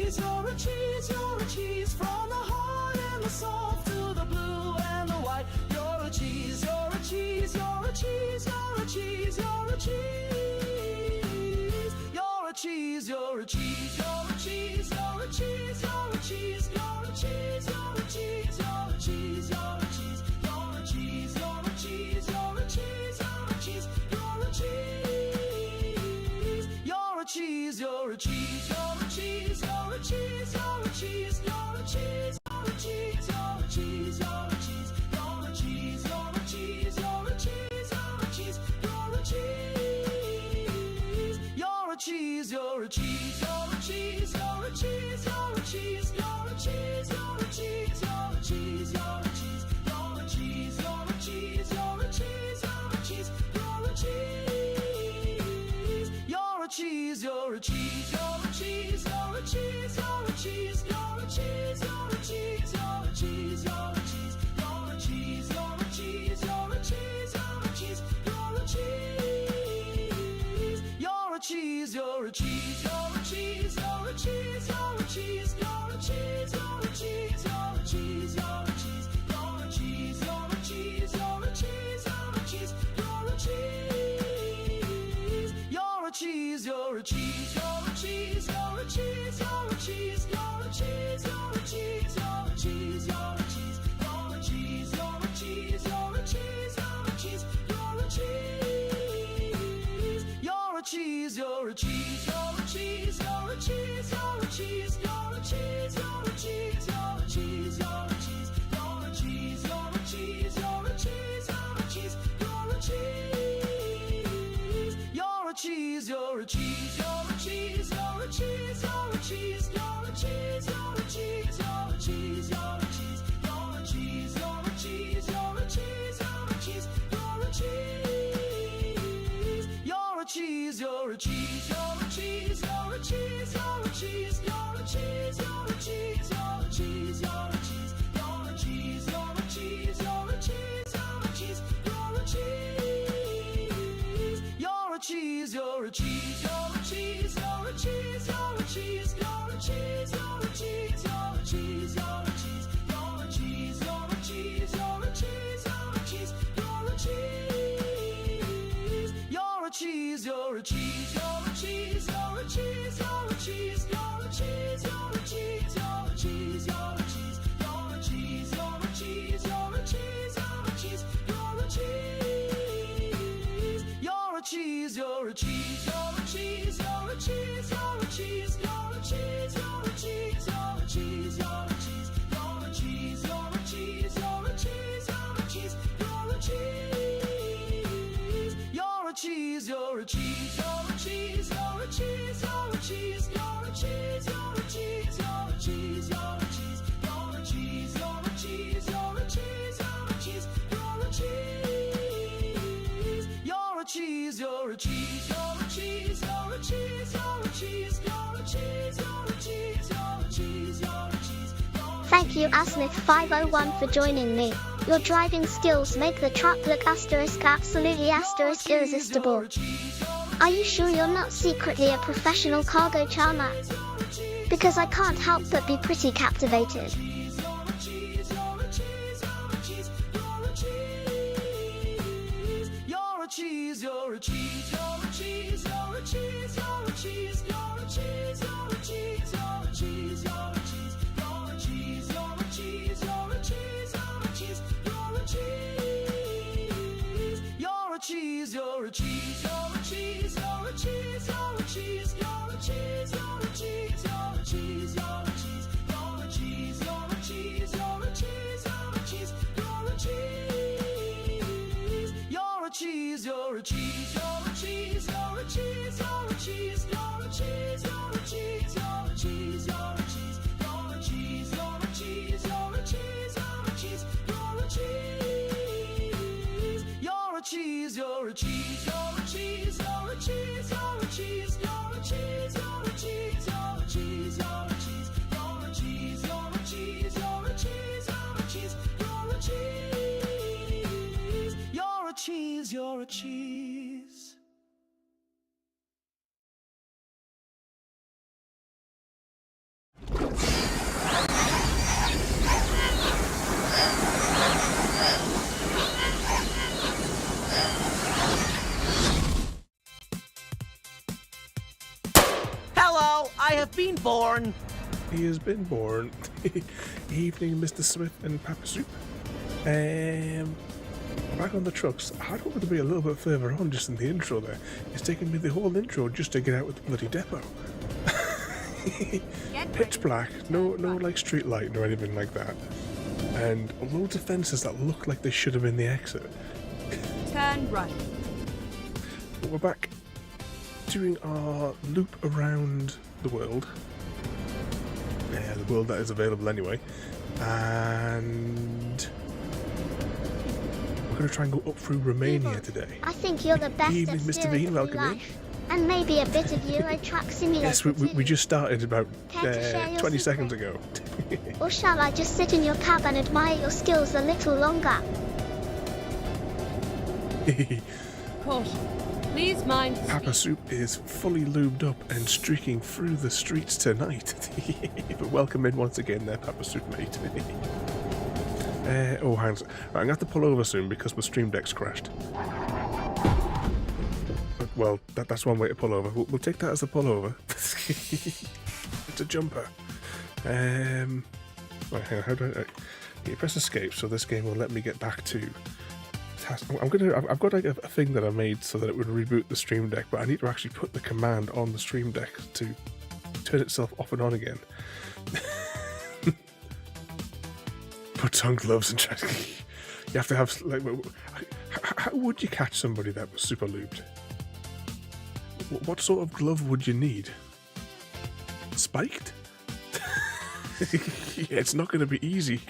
cheese, you're a cheese, you're a cheese. From the hard and the soft to the blue and the white. You're a cheese, you're a cheese, you're a cheese, you're a cheese, you're a cheese. You're a cheese, you're a cheese, you're a cheese, you're a cheese, you're a cheese, you're a cheese, you're a cheese, you're a cheese, you're a cheese, you're a cheese, you're a cheese, you're a cheese, you're a cheese, you're a cheese. You're a cheese, you're a cheese, you're a cheese, you're a cheese, you're a cheese, you're a cheese, you're a cheese, you're a cheese, you're a cheese, you're a cheese, you're a cheese, you're a cheese, you're a cheese, you're a cheese. You're a cheese, you're a cheese, you're a cheese, you're a cheese, you're a cheese, you're a cheese, you're a cheese, you're a cheese, you're a cheese, you're a cheese, you're a cheese, you're a cheese, you're a cheese, you're a cheese. You're a cheese, you're a cheese, you're a cheese, you're a cheese, you're a cheese, you're a cheese, you're a cheese, you're a cheese, you're a cheese, you're a cheese, you're a cheese, you're a cheese, you're a cheese, you're a cheese. You're a cheese, you're a cheese, you're a cheese, you're a cheese, you're a cheese, you're a cheese, you're a cheese, you're a cheese, you're a cheese, you're a cheese, you're a cheese, you're a cheese, you're a cheese, you're a cheese. You're a cheese, you're a cheese, you're a cheese, you're a cheese, you're a cheese, you're a cheese, you're a cheese, you're a cheese, you're a cheese, you're a cheese, you're a cheese, you're a cheese, you're a cheese, you're a cheese. You're a cheese, you're a cheese, you're a cheese, you're a cheese, you're a cheese, you're a cheese, you're a cheese, you're a cheese, you're a cheese, you're a cheese, you're a cheese, you're a cheese, you're a cheese, you're a cheese. You're a cheese, you're a cheese, you're a cheese, you're a cheese, you're a cheese, you're a cheese, you're a cheese, you're a cheese, you're a cheese, you're a cheese, you're a cheese, you're a cheese, you're a cheese, you're a cheese. You're a cheese, you're a cheese, you're a cheese, you're a cheese, you're a cheese, you're a cheese, you're a cheese, you're a cheese, you're a cheese, you're a cheese, you're a cheese, you're a cheese, you're a cheese, you're a cheese. You're a cheese, you're a cheese, you're a cheese, you're a cheese, you're a cheese, you're a cheese, you're a cheese, you're a cheese, you're a cheese, you're a cheese, you're a cheese, you're a cheese, you're a cheese, you're a cheese. You're a cheese, you're a cheese, you're a cheese, you're a cheese, you're a cheese, you're a cheese, you're a cheese, you're a cheese, you're a cheese, you're a cheese, you're a cheese, you're a cheese, you're a cheese, you're a cheese. You're a cheese, you're a cheese, you're a cheese, you're a cheese, you're a cheese, you're a cheese, you're a cheese, you're a cheese, you're a cheese, you're a cheese, you're a cheese, you're a cheese, you're a cheese, you're a cheese. You're a cheese, you're a cheese, you're a cheese, you're a cheese, you're a cheese, you're a cheese, you're a cheese, you're a cheese, you're a cheese, you're a cheese, you're a cheese, you're a cheese, you're a cheese, you're a cheese. You're a cheese, you're a cheese, you're a cheese, you're a cheese, you're a cheese, you're a cheese, you're a cheese, you're a cheese, you're a cheese. Thank you Asmith501 for joining me. Your driving skills make the truck look absolutely irresistible. Are you sure you're not secretly a professional cargo charmer? Because I can't help but be pretty captivated. You're a cheese, you're a cheese, you're a cheese, you're a cheese, you're a cheese, you're a cheese, you're a cheese, you're a cheese, you're a cheese, you're a cheese, you're a cheese, you're a cheese, you're a cheese, you're a cheese. You're a cheese, you're a cheese, you're a cheese, you're a cheese, you're a cheese, you're a cheese, you're a cheese, you're a cheese, you're a cheese, you're a cheese, you're a cheese, you're a cheese, you're a cheese, you're a cheese. You're a cheese, you're a cheese, you're a cheese, you're a cheese, you're a cheese, you're a cheese, you're a cheese, you're a cheese, you're a cheese, you're a cheese, you're a cheese, you're a cheese, you're a cheese, you're a cheese. You're a cheese, you're a cheese, you're a cheese, you're a cheese, you're a cheese, you're a cheese, you're a cheese, you're a cheese, you're a cheese, you're a cheese, you're a cheese, you're a cheese, you're a cheese, you're a cheese. You're a cheese, you're a cheese. I have been born. He has been born. Evening, Mr. Smith and Papa Soup. Back on the trucks. I had hoped to be a little bit further on just in the intro there. It's taken me the whole intro just to get out with the bloody depot. Pitch black, no like street lighting or anything like that. And loads of fences that look like they should have been the exit. Turn right. But we're back doing our loop around the world. The world that is available anyway. And we're going to try and go up through Romania today. I think you're the best Evening, at Mr. steering Bean, through welcome in. life. And maybe a bit of Euro Truck Simulator Yes, we just started about Care to share your 20 secret? seconds ago. Or shall I just sit in your cab and admire your skills a little longer? Caution. Please mind the Papa speed. Soup is fully lubed up and streaking through the streets tonight. But welcome in once again there, Papa Soup, mate. Oh, hang on. Right, I'm going to have to pull over soon because my stream deck's crashed. Well, that's one way to pull over. We'll take that as a pullover. It's a jumper. Right, hang on. How do I... You press escape, so this game will let me get back to... I've got like a thing that I made so that it would reboot the stream deck, but I need to actually put the command on the stream deck to turn itself off and on again. Put on gloves and try to... You have to have like... How would you catch somebody that was super lubed? What sort of glove would you need? Spiked? Yeah, it's not going to be easy.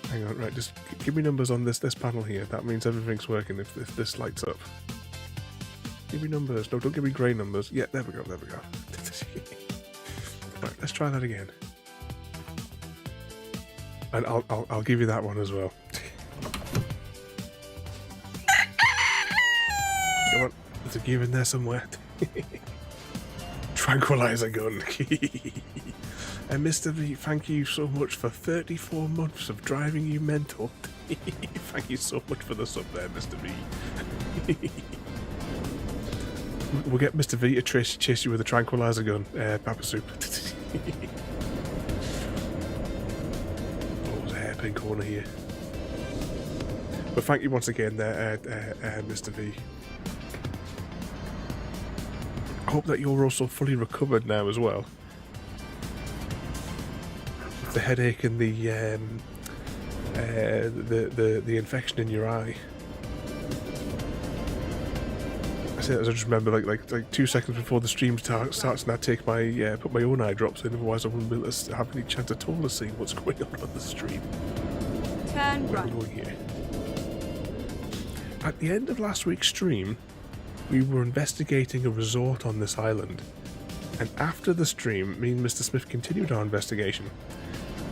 Hang on, right, just give me numbers on this panel here. That means everything's working if this lights up. Give me numbers. No, don't give me grey numbers. Yeah, there we go, there we go. Right, let's try that again. And I'll give you that one as well. Come on, there's a gear in there somewhere. Tranquilizer gun. And Mr. V, thank you so much for 34 months of driving you mental. Thank you so much for the sub there, Mr. V. We'll get Mr. V to chase you with a tranquilizer gun, Papa Soup. Oh, there's a hairpin corner here. But thank you once again there, Mr. V. I hope that you're also fully recovered now as well. The headache and the infection in your eye. I just remember like 2 seconds before the stream starts, and I take my put my own eye drops in. Otherwise, I wouldn't be able to have any chance at all to see what's going on the stream. Turn Where are right. we going here? At the end of last week's stream, we were investigating a resort on this island, and after the stream, me and Mr. Smith continued our investigation.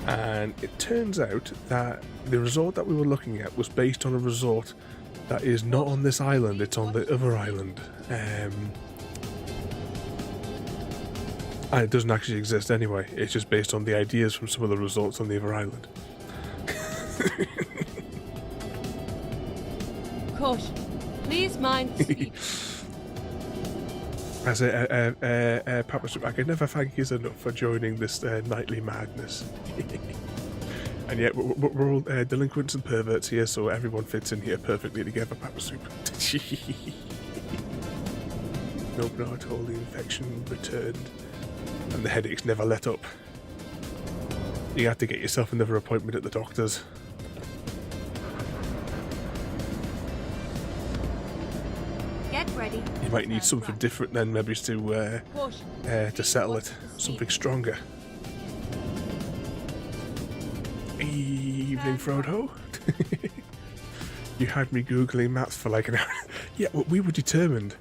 And it turns out that the resort that we were looking at was based on a resort that is not on this island, it's on the other island. And it doesn't actually exist anyway, it's just based on the ideas from some of the resorts on the other island. Caution. Please mind the speed. I say, Papa Soup, I can never thank you enough for joining this nightly madness. And yet, we're all delinquents and perverts here, so everyone fits in here perfectly together, Papa Soup. Nope, not at all. The infection returned, and the headaches never let up. You have to get yourself another appointment at the doctor's. Get ready. You might need something different then, maybe to settle it. Something stronger. Evening, Frodo. You had me googling maps for like an hour. Yeah, well, we were determined,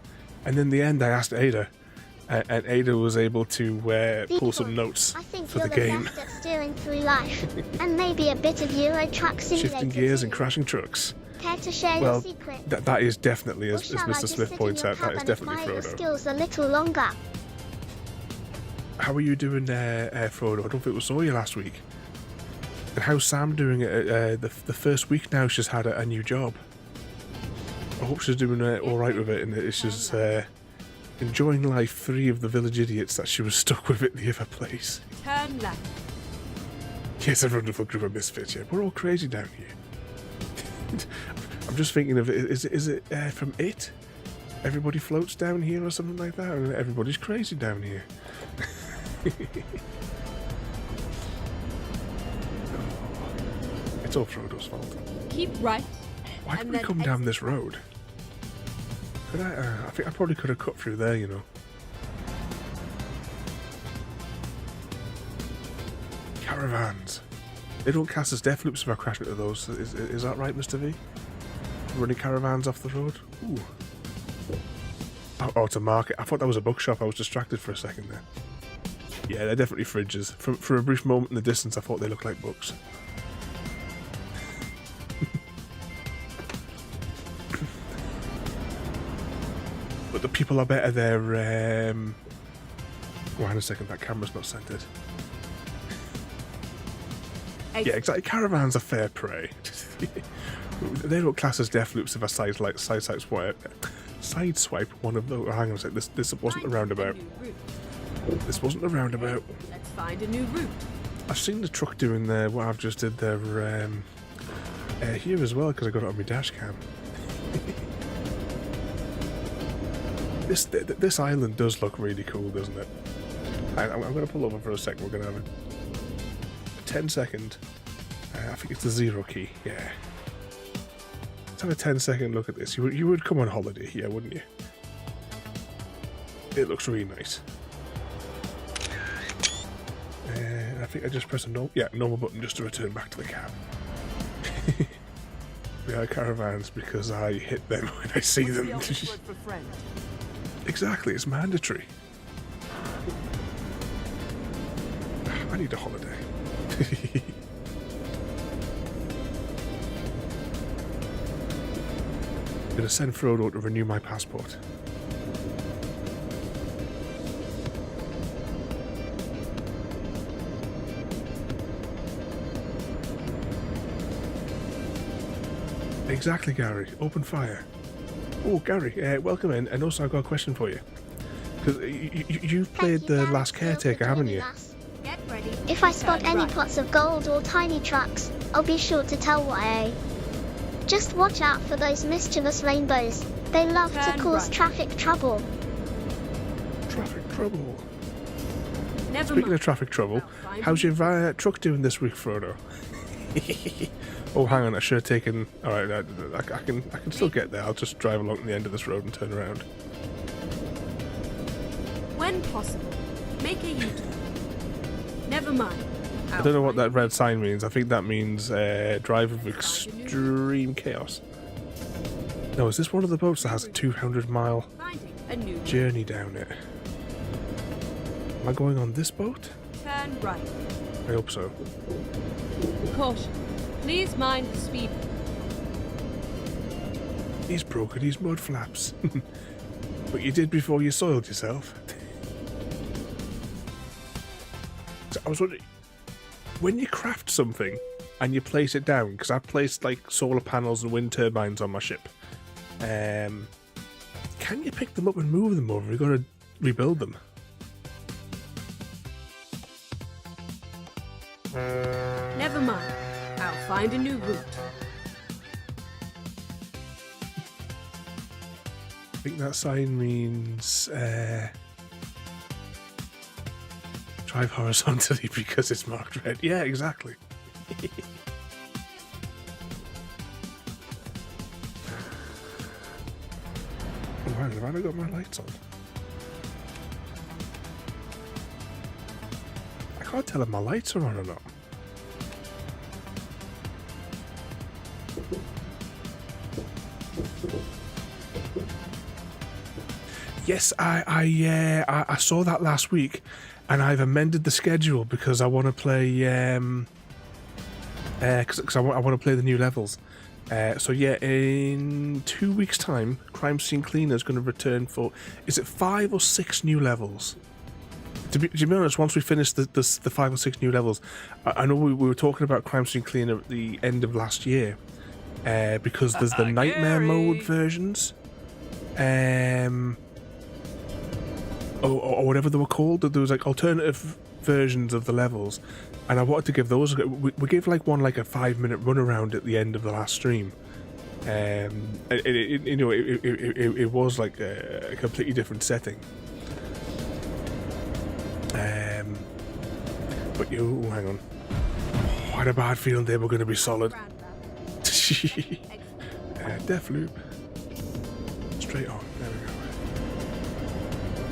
and in the end, I asked Ada, and Ada was able to pull some notes I think for you're the the game. best at steering through life. And maybe a bit of Euro Truck Simulator Shifting gears too. and crashing trucks. Care to share Well, your secret? that is definitely, Or as shall I Mr. just Smith sit in points your out, cab that is and definitely admire your Frodo. skills a little longer? How are you doing, Frodo? I don't think we saw you last week. And how's Sam doing the first week now she's had a new job? I hope she's doing all right with it, and it's just enjoying life free of the village idiots that she was stuck with at the other place. Turn left. Yes, a wonderful group of misfits, yeah. We're all crazy down here. I'm just thinking of, is it from It? Everybody floats down here or something like that? And everybody's crazy down here. It's all Frodo's fault. Keep right. Why did and we then come down this road? Could I think I probably could have cut through there, you know. Caravans. They don't cast as Deathloops if I crash into those. Is that right, Mr. V? Running caravans off the road? Ooh. Oh, it's a market. I thought that was a bookshop. I was distracted for a second there. Yeah, they're definitely fridges. For a brief moment in the distance, I thought they looked like books. But the people are better there. Oh, hang on a second. That camera's not centered. Yeah, exactly. Caravans are fair prey. They don't class as Deathloops if I sideswipe one of those. Hang on a second. This wasn't a roundabout. This wasn't a roundabout. Let's find a new route. I've seen the truck doing what I've just did there here as well because I got it on my dash cam. This island does look really cool, doesn't it? I'm going to pull over for a second. We're going to have a 10-second. I think it's the 0 key. Yeah. Let's have a 10-second look at this. You would come on holiday here, wouldn't you? It looks really nice. I think I just press a normal button just to return back to the cab. We are caravans because I hit them when I see them. Exactly, it's mandatory. I need a holiday. I'm gonna send Frodo to renew my passport. Exactly, Gary. Open fire. Oh, Gary, welcome in. And also, I've got a question for you. Because you've played the Last Caretaker, haven't you? Get ready. If I spot Turn any right. pots of gold or tiny trucks, I'll be sure to tell YA. Just watch out for those mischievous rainbows. They love to Turn cause right. traffic trouble. Traffic trouble. Never Speaking mind. of traffic trouble, I'll find how's you. your truck doing this week, Frodo? Oh, hang on, I should have taken... Alright, I can still get there. I'll just drive along to the end of this road and turn around. When possible, make a U-turn. Never mind. I don't know what that red sign means. I think that means drive with extreme chaos. No, is this one of the boats that has a 200-mile Finding a new route. journey down it? Am I going on this boat? Turn right. I hope so. Caution. Please mind the speed. He's broken his mud flaps. But you did before you soiled yourself. So I was wondering, when you craft something and you place it down, because I've placed like solar panels and wind turbines on my ship, can you pick them up and move them, or have you got to rebuild them? Never mind. I'll find a new route. I think that sign means drive horizontally because it's marked red. Yeah, exactly. Oh, man, have I got my lights on? I can't tell if my lights are on or not. Yes, I saw that last week, and I've amended the schedule because I want to play because I want to play the new levels. So yeah, in 2 weeks' time, Crime Scene Cleaner is going to return for, is it 5 or 6 new levels? To be honest, once we finish the 5 or 6 new levels, I know we were talking about Crime Scene Cleaner at the end of last year, because there's the Nightmare Gary. mode versions. or whatever they were called. There was like alternative versions of the levels, and I wanted to give those. We gave like one like a 5-minute run around at the end of the last stream. It was like a completely different setting. But hang on. I had a bad feeling they were going to be solid. Deathloop. Straight on. There we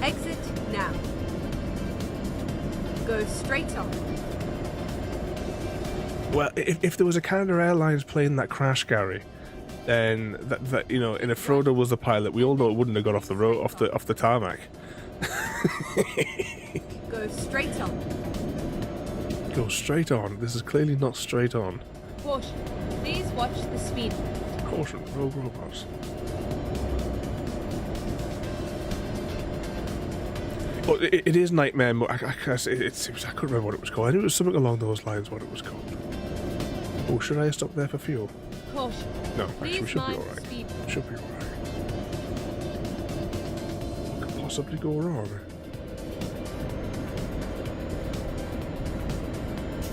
go. Exit now. Go straight on. Well, if there was a Canada Airlines plane that crashed, Gary, then that you know, and if Frodo was the pilot, we all know it wouldn't have got off the road, off the tarmac. Go straight on. Go straight on. This is clearly not straight on. Caution. Please watch the speed limit. Caution, rogue robots. Well, it is Nightmare Mode. I couldn't remember what it was called. I knew it was something along those lines, what it was called. Oh, should I stop there for fuel? Caution. No, actually, we should be alright. Should be alright. What could possibly go wrong?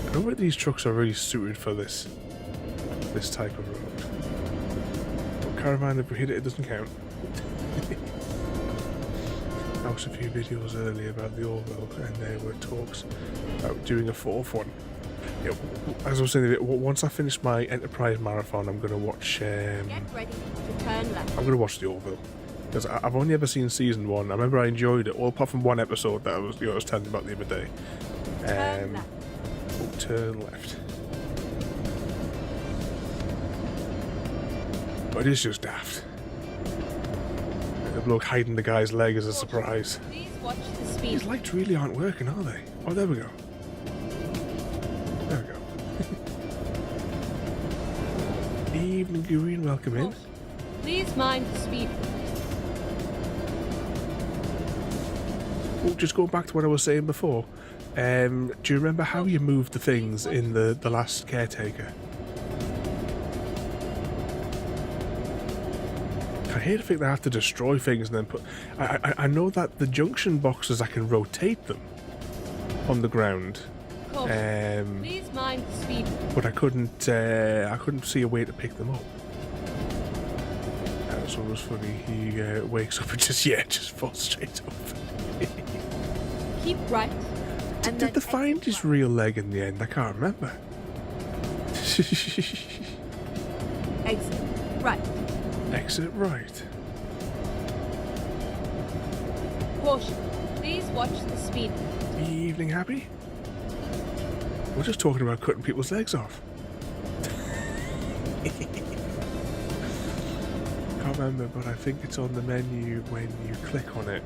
I know that these trucks are really suited for this type of road. But caravan, if we hit it, it doesn't count. I watched a few videos earlier about the Orville, and there were talks about doing a fourth one. Yeah, as I was saying, once I finish my Enterprise marathon, I'm going to watch. Get ready to turn left. I'm going to watch the Orville because I've only ever seen season 1. I remember I enjoyed it, all apart from one episode that I was telling you about the other day. Turn left. Turn left. But it is just daft. The bloke hiding the guy's leg as a surprise. Please watch the speed. These lights really aren't working, are they? Oh, there we go. There we go. Evening, Gureen. Welcome in. Please mind the speed. Oh, just going back to what I was saying before. Do you remember how you moved the things in the last Caretaker? I hate to think they have to destroy things and then put... I know that the junction boxes, I can rotate them on the ground. Please mind the speed. But I couldn't see a way to pick them up. That's always funny. He wakes up and just falls straight off. Keep right. Did they find his real leg in the end? I can't remember. Exit right. Exit right. Caution. Please watch the speed. Evening, Happy? We're just talking about cutting people's legs off. Can't remember, but I think it's on the menu when you click on it.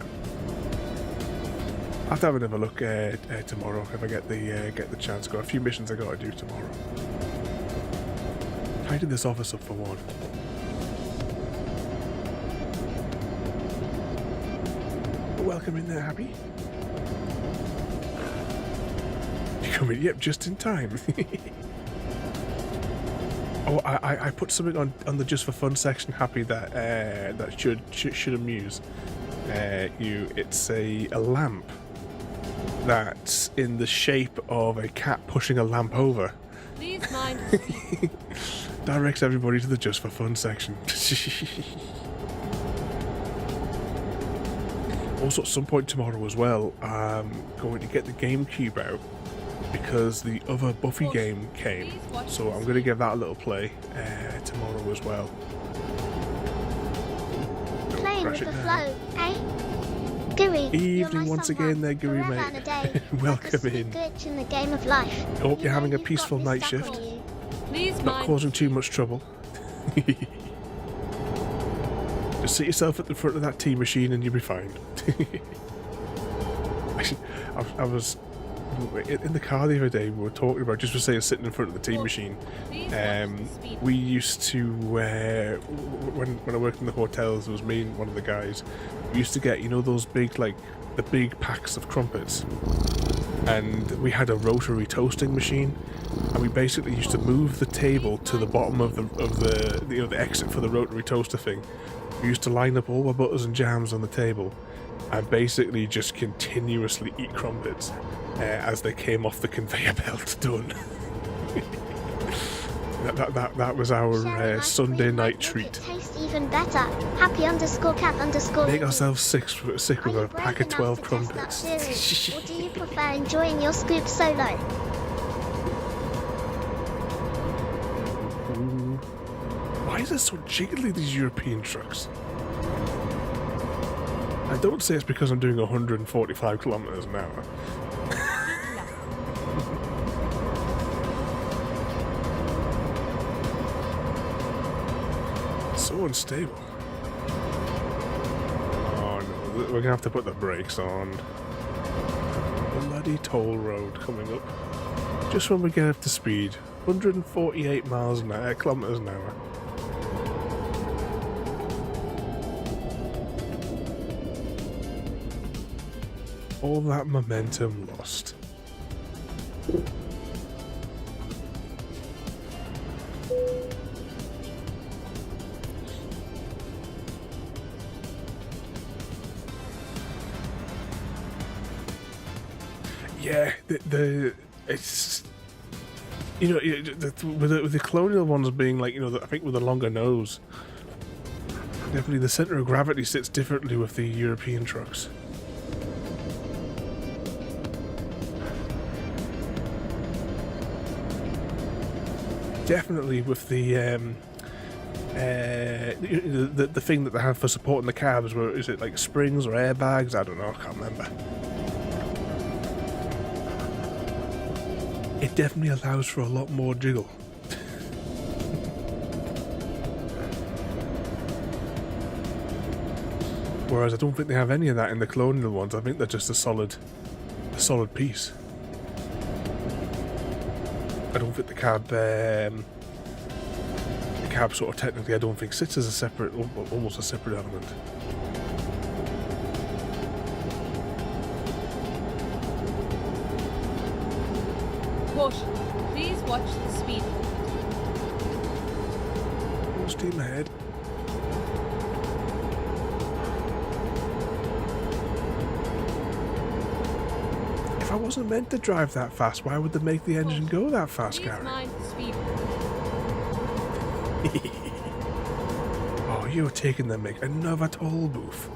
I'll have to have another look tomorrow if I get the chance. Got a few missions I got to do tomorrow. Tidy this office up for one. Welcome in there, Happy. You come in, yep, just in time. Oh, I put something on the just for fun section, Happy, that should amuse you. It's a lamp that's in the shape of a cat pushing a lamp over. Please mind the speed. Directs everybody to the just for fun section. Also, at some point tomorrow as well, I'm going to get the GameCube out because the other Buffy game came, so I'm going to give that a little play tomorrow as well. Playing with the flow, eh? Guri, evening once again there, Guri, mate. Welcome in. Glitch in the game of life. Hope you're having a peaceful night shift. Please Not causing too much trouble. Just sit yourself at the front of that tea machine and you'll be fine. Actually, I was in the car the other day. We were talking about, just for saying, sitting in front of the tea machine. We used to, when I worked in the hotels, it was me and one of the guys. We used to get, you know, those big, like the big packs of crumpets, and we had a rotary toasting machine, and we basically used to move the table to the bottom of the exit for the rotary toaster thing. We used to line up all the butters and jams on the table, and basically just continuously eat crumpets as they came off the conveyor belt. Done. that was our Sunday night treat. It tastes even better. Happy_cat_. Make ourselves sick with a pack of 12 crumpets. Or do you prefer enjoying your scoop solo? Why is it so jiggly, these European trucks? I don't say it's because I'm doing 145 kilometers an hour. So unstable. Oh no, we're gonna have to put the brakes on. Bloody toll road coming up. Just when we get up to speed. 148 miles an hour, kilometers an hour. All that momentum lost. Yeah, it's, you know, with the colonial ones being like, you know, I think with a longer nose, definitely the center of gravity sits differently with the European trucks. Definitely with the thing that they have for supporting the cabs, where is it like springs or airbags? I don't know, I can't remember. It definitely allows for a lot more jiggle. Whereas I don't think they have any of that in the colonial ones. I think they're just a solid piece. I don't think the cab sort of technically, I don't think sits as a separate, almost a separate element. Caution. Please watch the speed limit. Full steam ahead. If I wasn't meant to drive that fast, why would they make the engine go that fast, Please Gary? mind the speed limit. Oh, you're taking them, make another toll booth.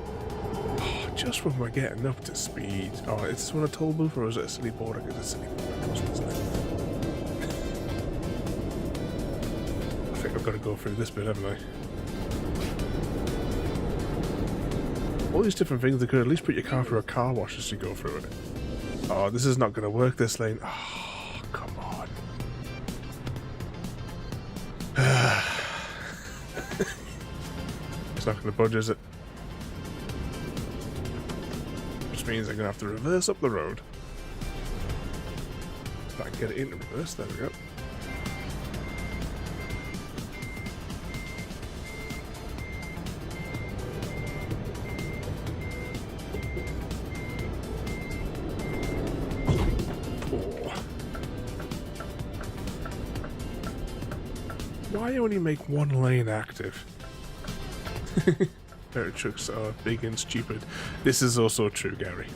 Oh, just when we're getting up to speed. Oh, is this one a toll booth or is it a city border? It's a city border, isn't it? I think I've got to go through this bit, haven't I? All these different things, they could at least put your car through a car wash as you go through it. Oh, this is not going to work, this lane. Oh, come on. It's not going to budge, is it? Which means I'm going to have to reverse up the road. If I can get it into reverse, there we go. Why only make one lane active? Fairy trucks are big and stupid. This is also true, Gary.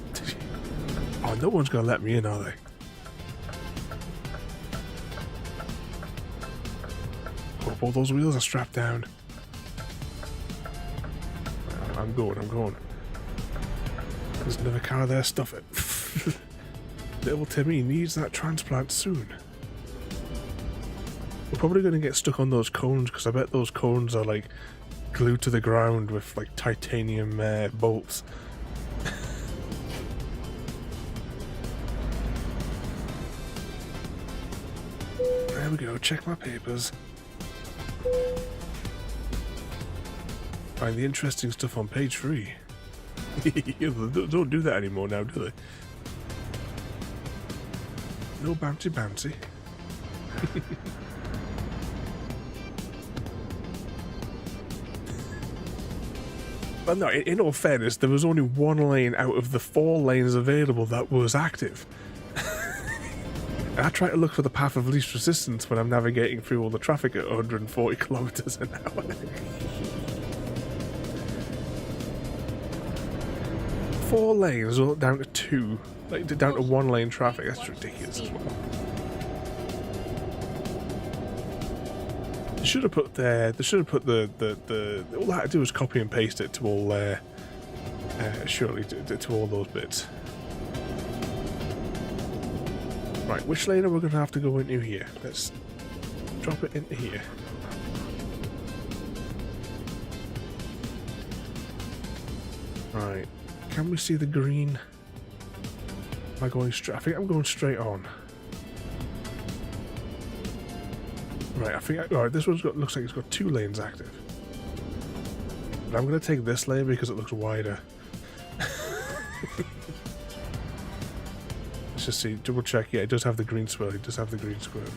Oh, no one's gonna let me in, are they? Hope all those wheels are strapped down. I'm going. There's another car there, stuff it. Little Timmy needs that transplant soon. We're probably going to get stuck on those cones because I bet those cones are like glued to the ground with like titanium bolts. There we go, check my papers. Find the interesting stuff on page 3. They don't do that anymore now, do they? No bouncy. But no, in all fairness, there was only one lane out of the 4 lanes available that was active. I try to look for the path of least resistance when I'm navigating through all the traffic at 140 kilometers an hour. 4 lanes all down to 2, like down to 1 lane traffic. That's ridiculous as well. They should have put the all I had to do was copy and paste it to all surely to all those bits. Right, which lane are we going to have to go into here? Let's drop it into here. Right, can we see the green? Am I going straight? I think I'm going straight on. Right, I think. Alright, this one's got. Looks like it's got 2 lanes active. But I'm going to take this lane because it looks wider. Let's just see. Double check. Yeah, it does have the green swirly. It does have the green swirly.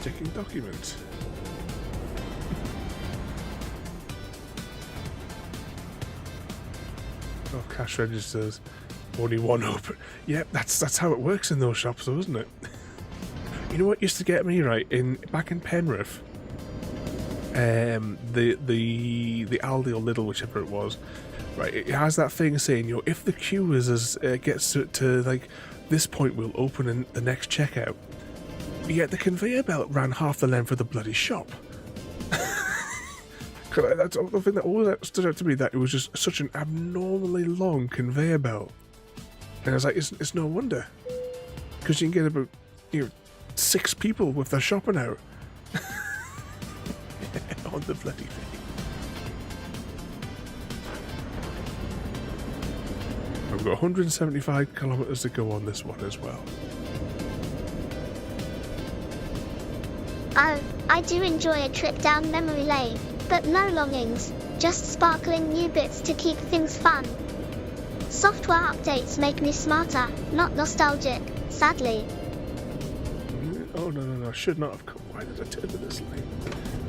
Checking documents. Oh, cash registers. Only 1 open. Yep, that's how it works in those shops, though, isn't it? You know what used to get me, right? Back in Penrith, the Aldi or Lidl, whichever it was, right? It has that thing saying, you know, if the queue gets to like this point, we'll open in the next checkout. Yet the conveyor belt ran half the length of the bloody shop. That's the thing that always stood out to me, that it was just such an abnormally long conveyor belt. And I was like, it's no wonder, because you can get about 6 people with their shopping out on the bloody thing. I've got 175 kilometers to go on this one as well. Oh, I do enjoy a trip down memory lane, but no longings, just sparkling new bits to keep things fun. Software updates make me smarter, not nostalgic, sadly. Oh, no, I should not have come. Why did I turn to this lane?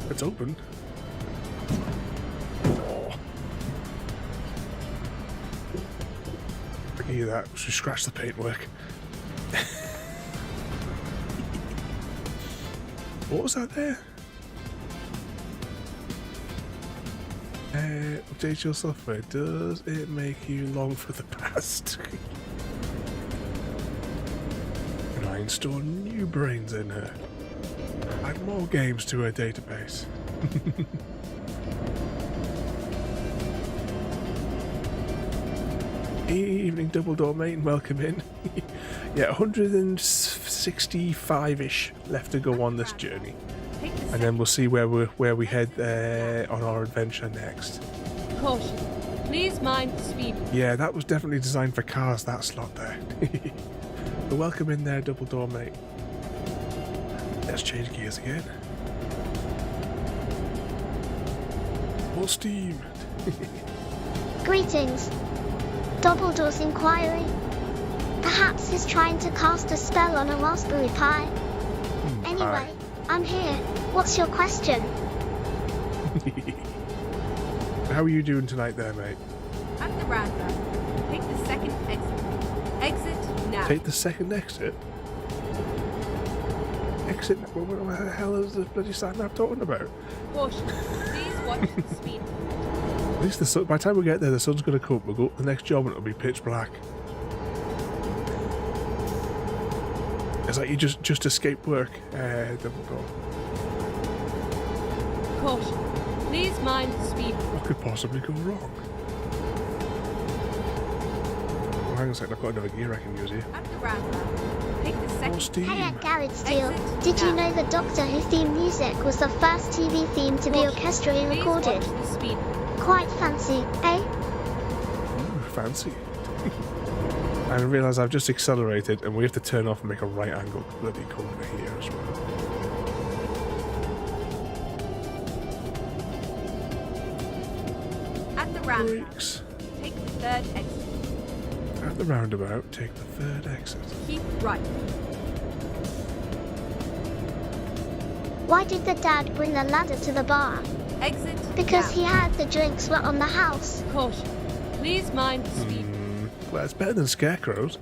It's open. Oh. I can hear that. Should scratch the paintwork. What was that there? Update your software. Does it make you long for the past? And I install new brains in her. Add more games to her database. Evening, double door mate, and welcome in. Yeah, 165-ish left to go on this journey, and then we'll see where we head on our adventure next. Caution. Please mind the speed. Yeah, that was definitely designed for cars, that slot there. But welcome in there, double door mate. Let's change gears again. More steam. Greetings. Doubledoor's inquiry. Perhaps he's trying to cast a spell on a Raspberry Pi. Anyway, I'm here. What's your question? How are you doing tonight there, mate? At the roundabout, take the second exit. Exit now. Take the second exit? Exit? What the hell is the bloody sat nav talking about? Caution. Please watch the speed. At least the sun, by the time we get there, the sun's going to come up. We'll go up to the next job and it'll be pitch black. It's like you just escaped work. Double door. Caution. Please mind the speed. What could possibly go wrong? Oh, hang on a second, I've got another gear I can use here. At the roundabout, take the More second. steam. Hey, Garrett Steele. Exit Did you now. know the Doctor Who theme music was the first TV theme to be Caution. orchestrally Please recorded? watch the speed. Quite fancy, eh? Ooh, fancy. I realise I've just accelerated and we have to turn off and make a right angle bloody corner here as well. At the roundabout, Brakes. take the third exit. At the roundabout, take the third exit. Keep right. Why did the dad bring the ladder to the bar? Exit Because now. he had the drinks were on the house. Caution. Please mind the speed. Well, it's better than scarecrows.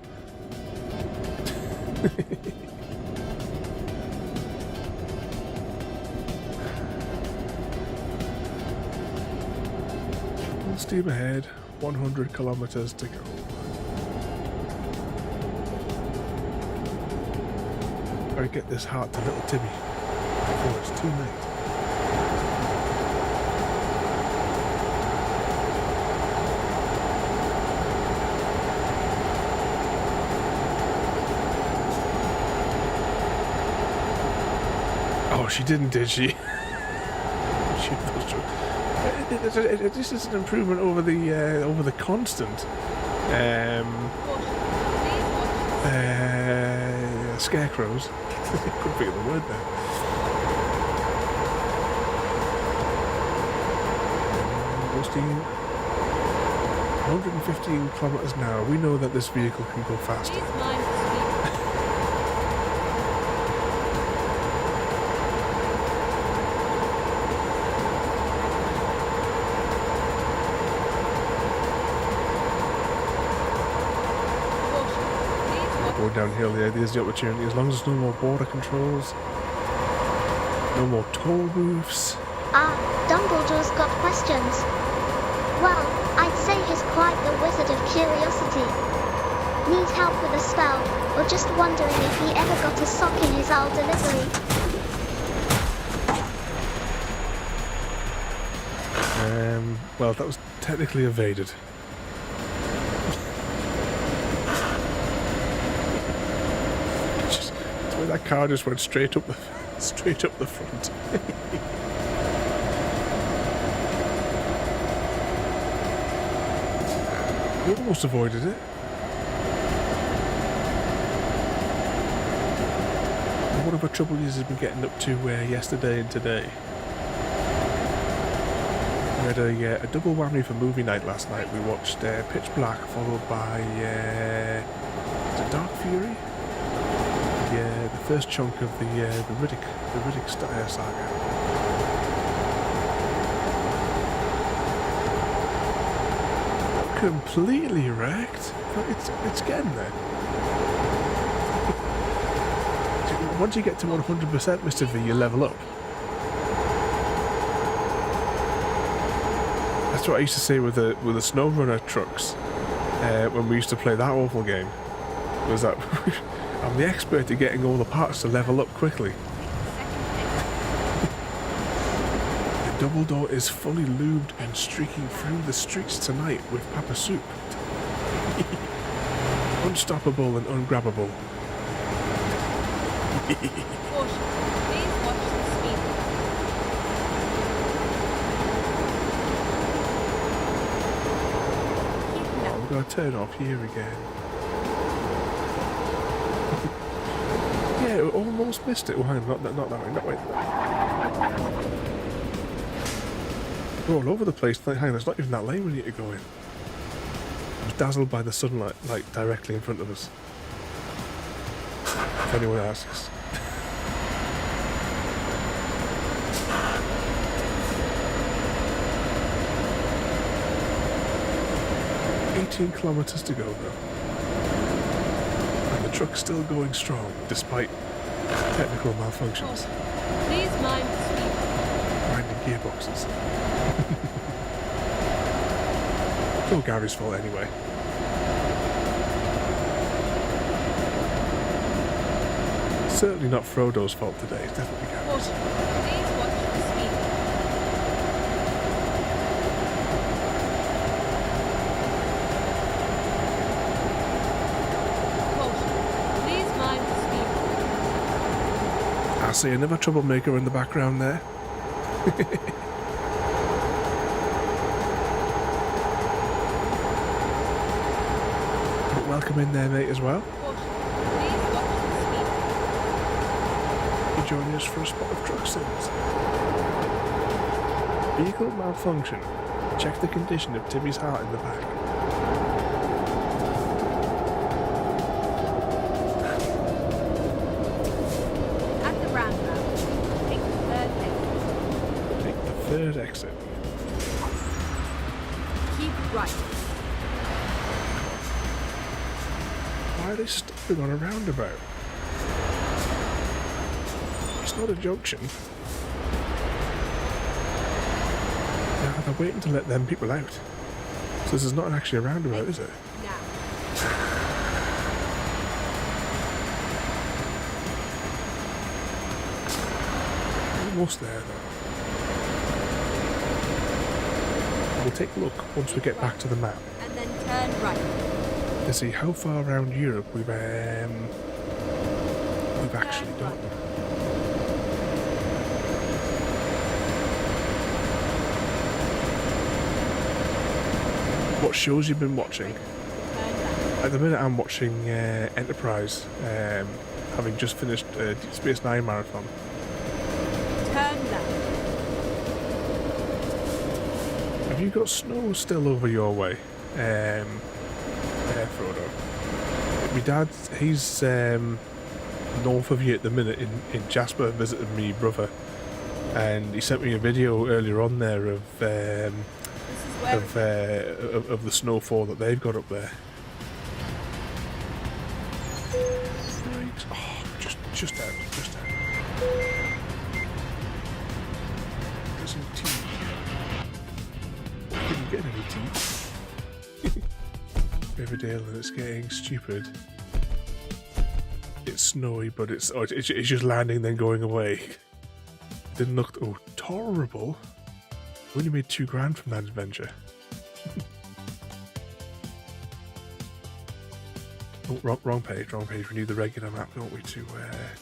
Full steam ahead, 100 kilometers to go. Gotta get this heart to little Timmy before it's too late. Oh, she didn't, did she? This is an improvement over the constant scarecrows. Couldn't think of the word there. Ghosting 115 kilometers an hour. We know that this vehicle can go faster. Going downhill here, there's the opportunity. As long as there's no more border controls, no more toll booths. Dumbledore's got questions. Well, I'd say he's quite the wizard of curiosity. Need help with a spell, or just wondering if he ever got a sock in his old delivery. Well, that was technically evaded. That car just went straight up the front. We almost avoided it. What other trouble has been getting up to yesterday and today? We had a double whammy for movie night last night. We watched Pitch Black, followed by Dark Fury. The first chunk of the Riddick saga. Completely wrecked, but it's getting there. Once you get to 100%, Mr. V, you level up. That's what I used to say with the SnowRunner trucks when we used to play that awful game. Was that I'm the expert at getting all the parts to level up quickly. The double door is fully lubed and streaking through the streets tonight with Papa Soup. Unstoppable and ungrabbable. Oh, we're going to turn off here again. Yeah, we almost missed it. Well, hang on, not that way, not way. We're all over the place. Hang on, it's not even that lane we need to go in. I was dazzled by the sunlight, like, directly in front of us. If anyone asks. "18 kilometers to go, though. The truck's still going strong, despite technical malfunctions. Please mind the speed. Grinding gearboxes. It's all Gary's fault anyway. Certainly not Frodo's fault today, it's definitely Gary's. Please watch the speed. Please mind the speed. I see another troublemaker in the background there. Welcome in there, mate, as well. You joining us for a spot of truck sims. Vehicle malfunction. Check the condition of Timmy's heart in the back. At the roundabout, take the third exit. Take the third exit. Keep right. Why are they stopping on a roundabout? It's not a junction. They're waiting to let them people out. This is not actually a roundabout, is it? Now. Almost there, though. We'll take a look once we get back to the map And then turn right. to see how far around Europe we've actually done. What shows you've been watching? Turn left. At the minute I'm watching Enterprise, having just finished Deep Space Nine marathon. Turn left. Have you got snow still over your way, Frodo? My dad, he's north of you at the minute in Jasper, visiting me brother, and he sent me a video earlier on there of This is where of the snowfall that they've got up there. Right, oh, just out. There's some tea. Didn't get any tea. Riverdale, and it's getting stupid. It's snowy, but it's just landing then going away. Didn't look tolerable. We only made $2,000 from that adventure. Oh, wrong page. We need the regular map, don't we, to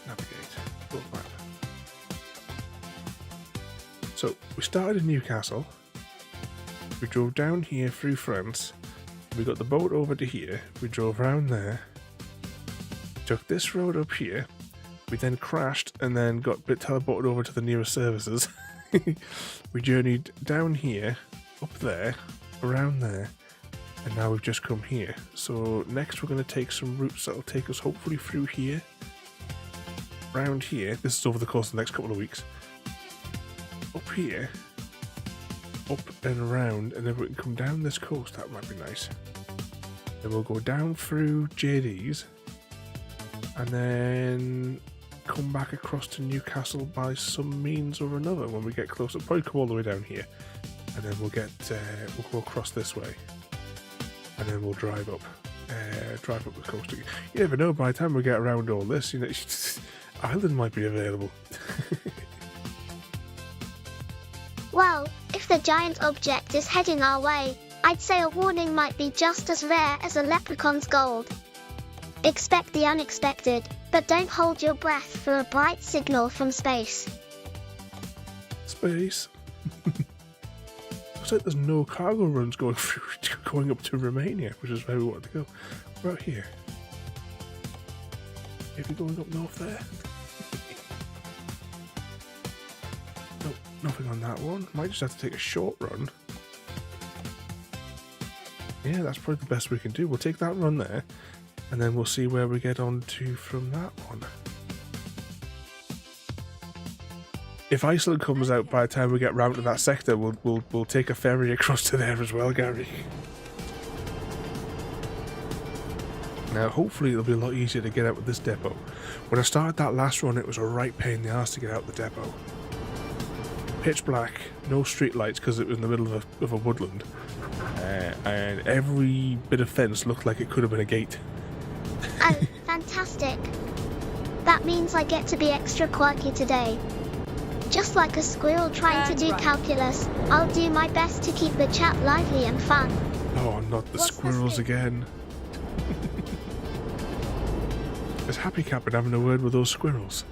navigate. Boat map. So we started in Newcastle. We drove down here through France. We got the boat over to here. We drove around there. Took this road up here. We then crashed and then got teleported over to the nearest services. We journeyed down here, up there, around there, and now we've just come here. So next we're going to take some routes that'll take us hopefully through here, around here. This is over the course of the next couple of weeks. Up here, up and around, and then we can come down this coast. That might be nice. Then we'll go down through JD's, and then come back across to Newcastle by some means or another when we get closer. Probably come all the way down here, and then we'll go across this way, and then we'll drive up the coast again. You never know, by the time we get around all this, Ireland might be available. Well, if the giant object is heading our way, I'd say a warning might be just as rare as a leprechaun's gold. Expect the unexpected, but don't hold your breath for a bright signal from space. Space. Looks like there's no cargo runs going up to Romania, which is where we want to go. We're out here. Maybe going up north there. Nope, nothing on that one. Might just have to take a short run. Yeah, that's probably the best we can do. We'll take that run there, and then we'll see where we get on to from that one. If Iceland comes out by the time we get round to that sector, we'll take a ferry across to there as well, Gary. Now, hopefully it'll be a lot easier to get out with this depot. When I started that last run, it was a right pain in the arse to get out the depot. Pitch black, no street lights because it was in the middle of a woodland, and every bit of fence looked like it could have been a gate. Oh, fantastic. That means I get to be extra quirky today. Just like a squirrel trying to do calculus, I'll do my best to keep the chat lively and fun. Oh, not the squirrels again. Is Happy Cap been having a word with those squirrels?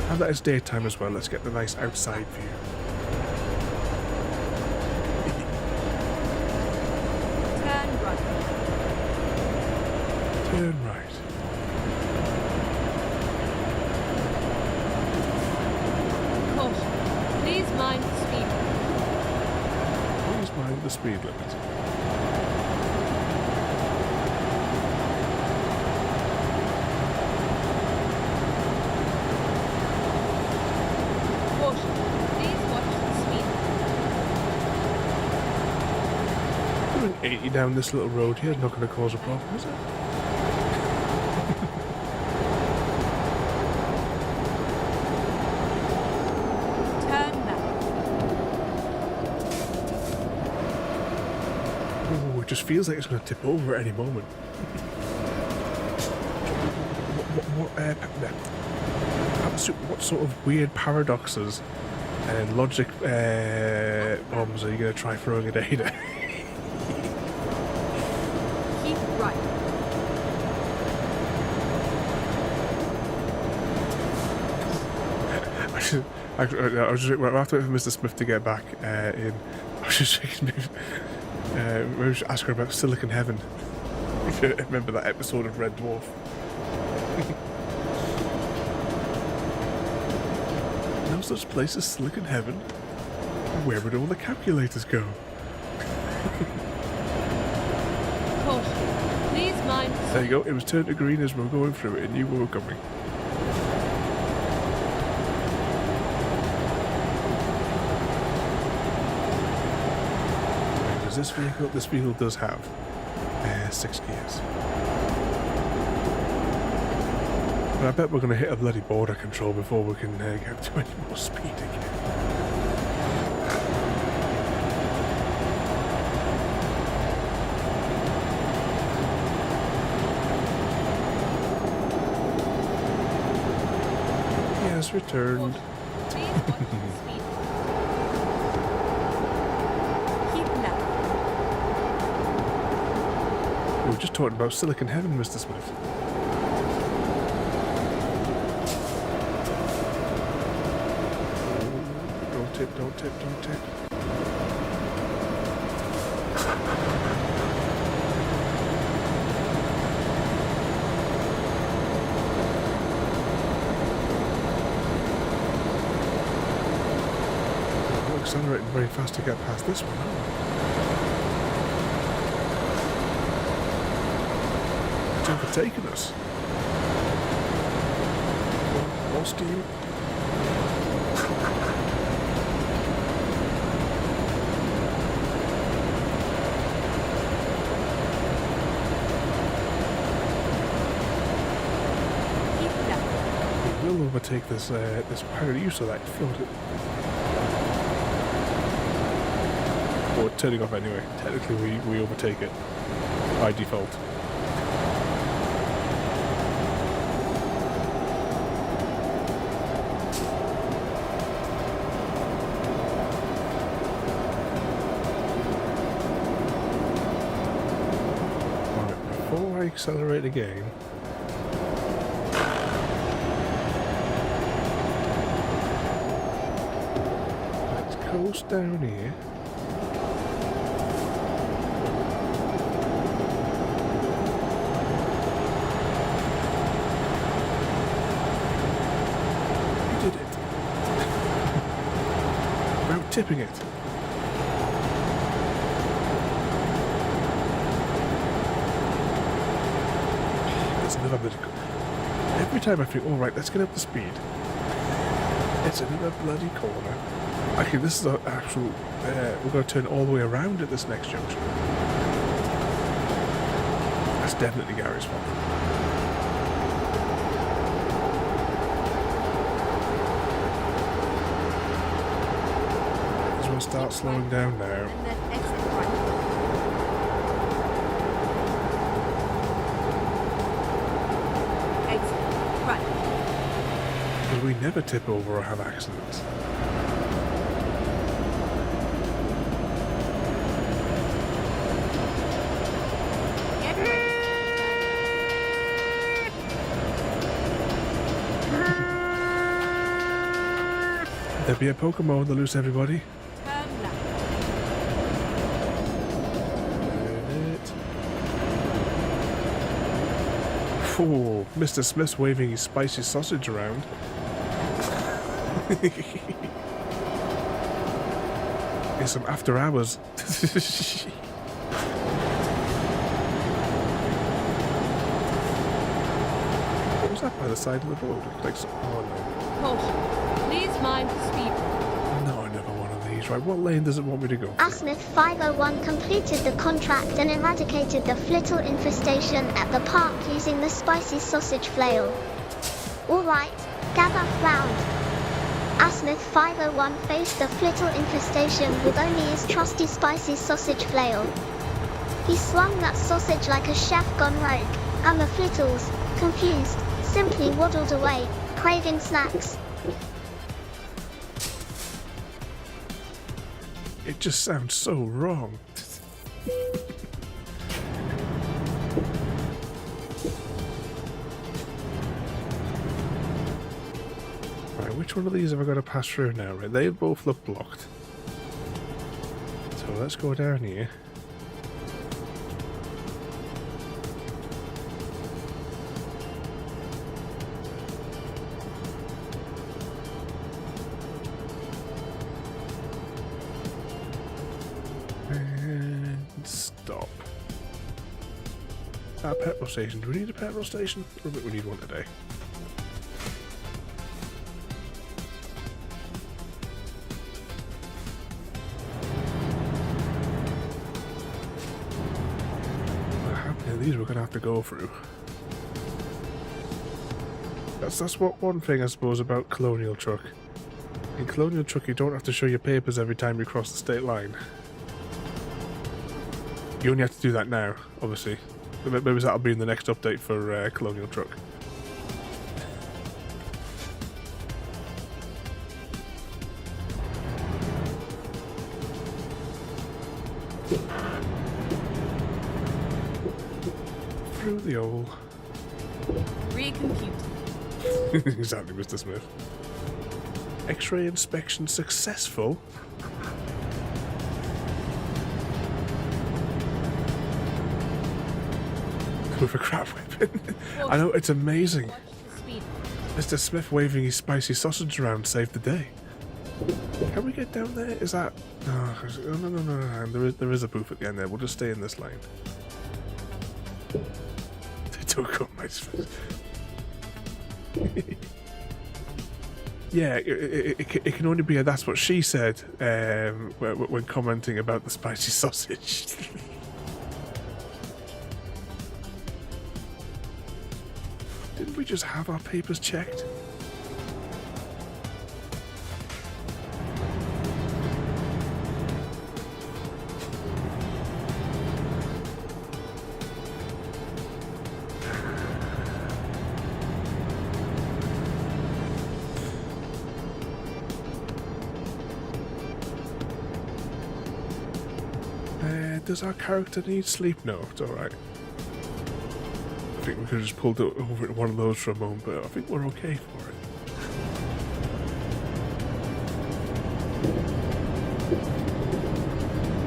Now that it's daytime as well, let's get the nice outside view. Turn right. Turn right. Caution. Please mind the speed limit. Please mind the speed limit. Caution. Please watch the speed limit. Doing 80 down this little road here is not going to cause a problem, is it? Turn left. it just feels like it's going to tip over at any moment. What sort of weird paradoxes and logic bombs are you going to try throwing at AIDA? Keep right. I was just after waiting for Mr. Smith to get back in. I was just thinking, maybe we should ask her about Silicon Heaven. If you remember that episode of Red Dwarf. No such place as Silicon Heaven. Where would all the calculators go? Caution. Please mind. There you go. It was turned to green as we were going through it, and you were coming. This vehicle does have 6 gears. But I bet we're going to hit a bloody border control before we can get up to any more speed again. Yes, returned. Please watch the speed. Keep level. We were just talking about Silicon Heaven, Mr. Smith. Don't tip, don't tip, don't tip. We're accelerating very fast to get past this one, aren't we? It's overtaken us. More steam. We will overtake this pirate use of that floated. Or turning off anyway. Technically we overtake it by default. Before I accelerate again, let's coast down here. You did it. Without tipping it. Another bit of, every time I think, all right, let's get up to speed. It's another bloody corner. Actually, this is our actual. We're going to turn all the way around at this next junction. That's definitely Gary's fault. As we'll start slowing down now. And then exit right. We never tip over or have accidents. Get ready. There'll be a Pokemon to lose everybody. Turn left. Oh, Mr. Smith's waving his spicy sausage around. It's some after hours. What was that by the side of the road? Like some, oh no. Caution. Please mind the speed. No, another one of these. Right, what lane does it want me to go through? Asmith 501 completed the contract and eradicated the flittle infestation at the park using the spicy sausage flail. Alright, gather round. Asmith 501 faced the flittle infestation with only his trusty spicy sausage flail. He swung that sausage like a chef gone rogue, and the Flittles, confused, simply waddled away, craving snacks. It just sounds so wrong. Right, which one of these have I got to pass through now? Right, they both look blocked. So let's go down here. Stop. A petrol station. Do we need a petrol station? Or do we need one today? How many of these we're gonna have to go through? That's what one thing I suppose about Colonial Truck. In Colonial Truck you don't have to show your papers every time you cross the state line. You only have to do that now, obviously. Maybe that'll be in the next update for Colonial Truck. Through the hole. Recompute. Exactly, Mr. Smith. X-ray inspection successful. With a crap weapon. I know, it's amazing. Watch the speed. Mr. Smith waving his spicy sausage around saved the day. Can we get down there? Is that... No. There is a booth at the end there. We'll just stay in this lane. They took up my Smith. Yeah, it can only be a that's what she said when commenting about the spicy sausage. Didn't we just have our papers checked? Does our character need sleep? No, it's alright. I think we could have just pulled it over into one of those for a moment, but I think we're okay for it.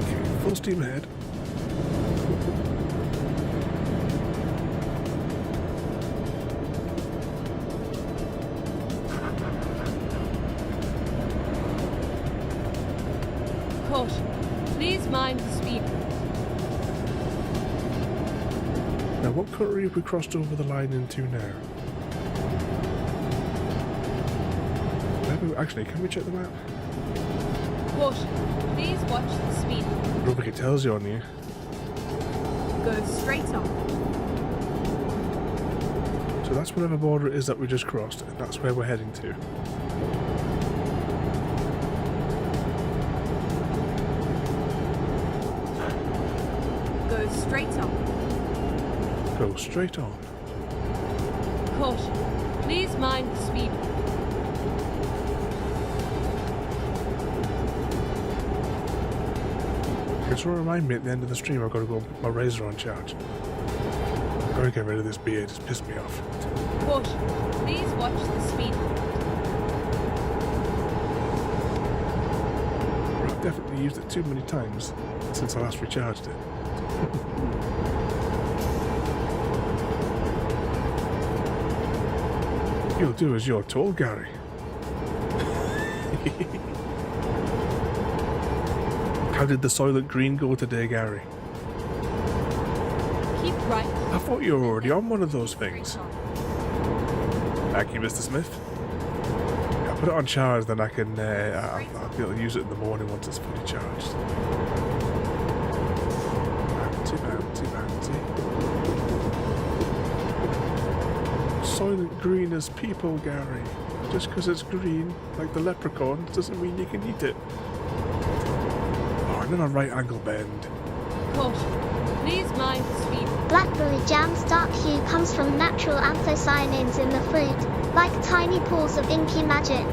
Okay, full steam ahead. Caution. Please mind the speed. Now, what country have we crossed over the line into now? Actually, can we check the map? Caution. Please watch the speed. I don't think it tells you on here. Go straight on. So that's whatever border it is that we just crossed, and that's where we're heading to. Go straight on. Go straight on. Caution. Please mind the speed. Just to remind me at the end of the stream I've got to go and put my razor on charge. I've got to get rid of this beard, it's pissed me off. Caution. Please watch the speed. I've definitely used it too many times since I last recharged it. You'll do as you're told, Gary. How did the Soylent Green go today, Gary? Keep right. I thought you were already on one of those things. Thank you, Mr. Smith. I'll put it on charge, then I can I'll be able to use it in the morning once it's fully charged. Bounty. Soylent Green is people, Gary. Just because it's green, like the leprechaun, doesn't mean you can eat it. Oh, and then a right angle bend. Caution. Please mind the speed. Blackberry jam's dark hue comes from natural anthocyanins in the fruit, like tiny pools of inky magic.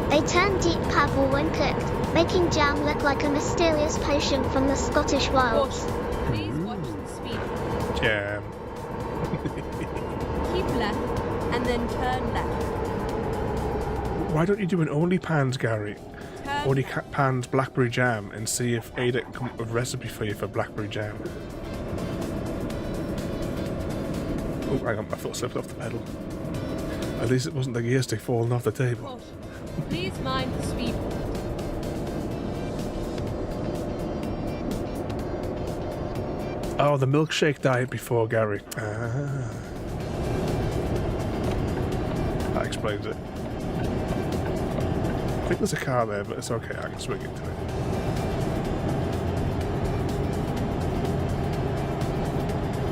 They turn deep purple when cooked, making jam look like a mysterious potion from the Scottish wilds. Caution. Please watch the speed. Jam. Keep left, and then turn left. Why don't you do an only pans, Gary? Turn Only left. pans blackberry jam and see if Ada can come up with a recipe for you for blackberry jam. Oh, hang on, my foot slipped off the pedal. At least it wasn't the gear stick falling off the table. Caution. Please mind the speed. Oh, the milkshake diet before, Gary. Ah. That explains it. I think there's a car there, but it's okay, I can swing into it.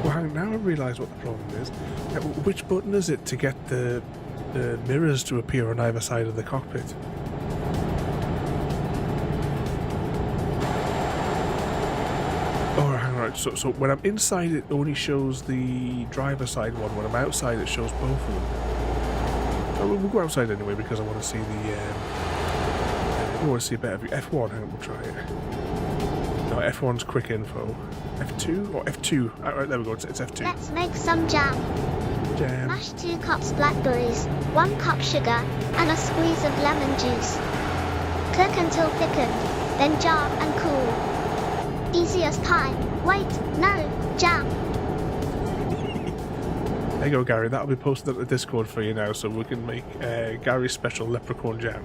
Well, hang on, now I realise what the problem is. Which button is it to get the mirrors to appear on either side of the cockpit? Oh, hang on, so when I'm inside it only shows the driver's side one, when I'm outside it shows both of them. Oh, we'll go outside anyway because I want to see I want to see a better view. F1, hang on, we'll try it. No, F1's quick info. F2 or F2? Alright, there we go, it's F2. Let's make some jam. Jam. Mash 2 cups blackberries, 1 cup sugar, and a squeeze of lemon juice. Cook until thickened, then jar and cool. Easy as pie. Wait, no, jam. There you go, Gary. That'll be posted at the Discord for you now, so we can make Gary's special leprechaun jam.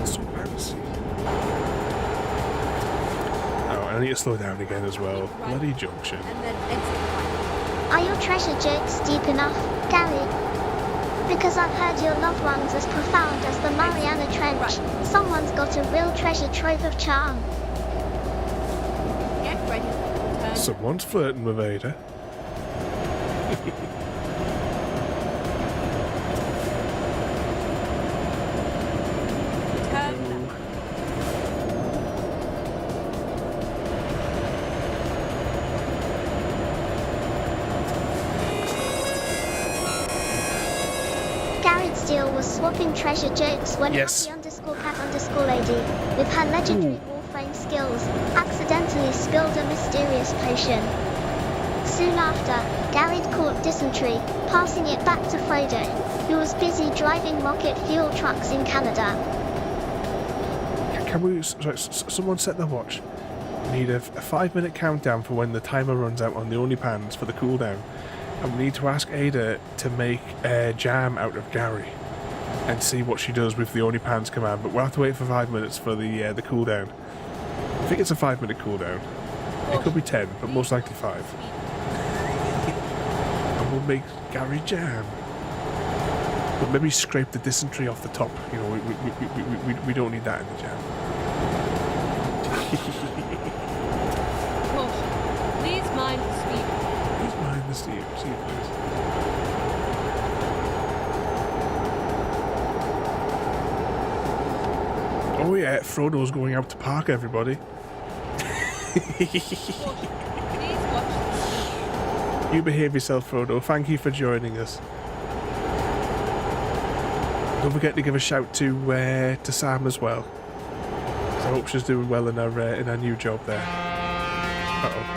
So fancy. Oh, I need to slow down again as well. Bloody junction. And then exit right. Are your treasure jokes deep enough, Gary? Because I've heard your loved ones as profound as the Mariana Trench. Someone's got a real treasure trove of charm. Get ready. Turn Someone's flirting with Ada. turn left. Garrett Steele was swapping treasure jokes when Yes. Happy_cat_lady, with her legendary warframe skills, accidentally spilled a mysterious potion. Soon after, Garrett caught dysentery, passing it back to Frodo, who was busy driving rocket fuel trucks in Canada. Can we... Sorry, someone set the watch. We need a 5-minute countdown for when the timer runs out on the OnlyPans for the cooldown. And we need to ask Ada to make jam out of Gary. And see what she does with the OnlyPans command. But we'll have to wait for 5 minutes for the cooldown. I think it's a 5-minute cooldown. It could be 10, but most likely 5. And we'll make Gary jam. But maybe scrape the dysentery off the top. You know, we don't need that in the jam. Caution. Please mind the speed. Please mind the steam, please. Oh yeah, Frodo's going out to park, everybody. Please watch the speed. You behave yourself, Frodo. Thank you for joining us. Don't forget to give a shout to Sam as well. So I hope she's doing well in her new job there. Uh-oh.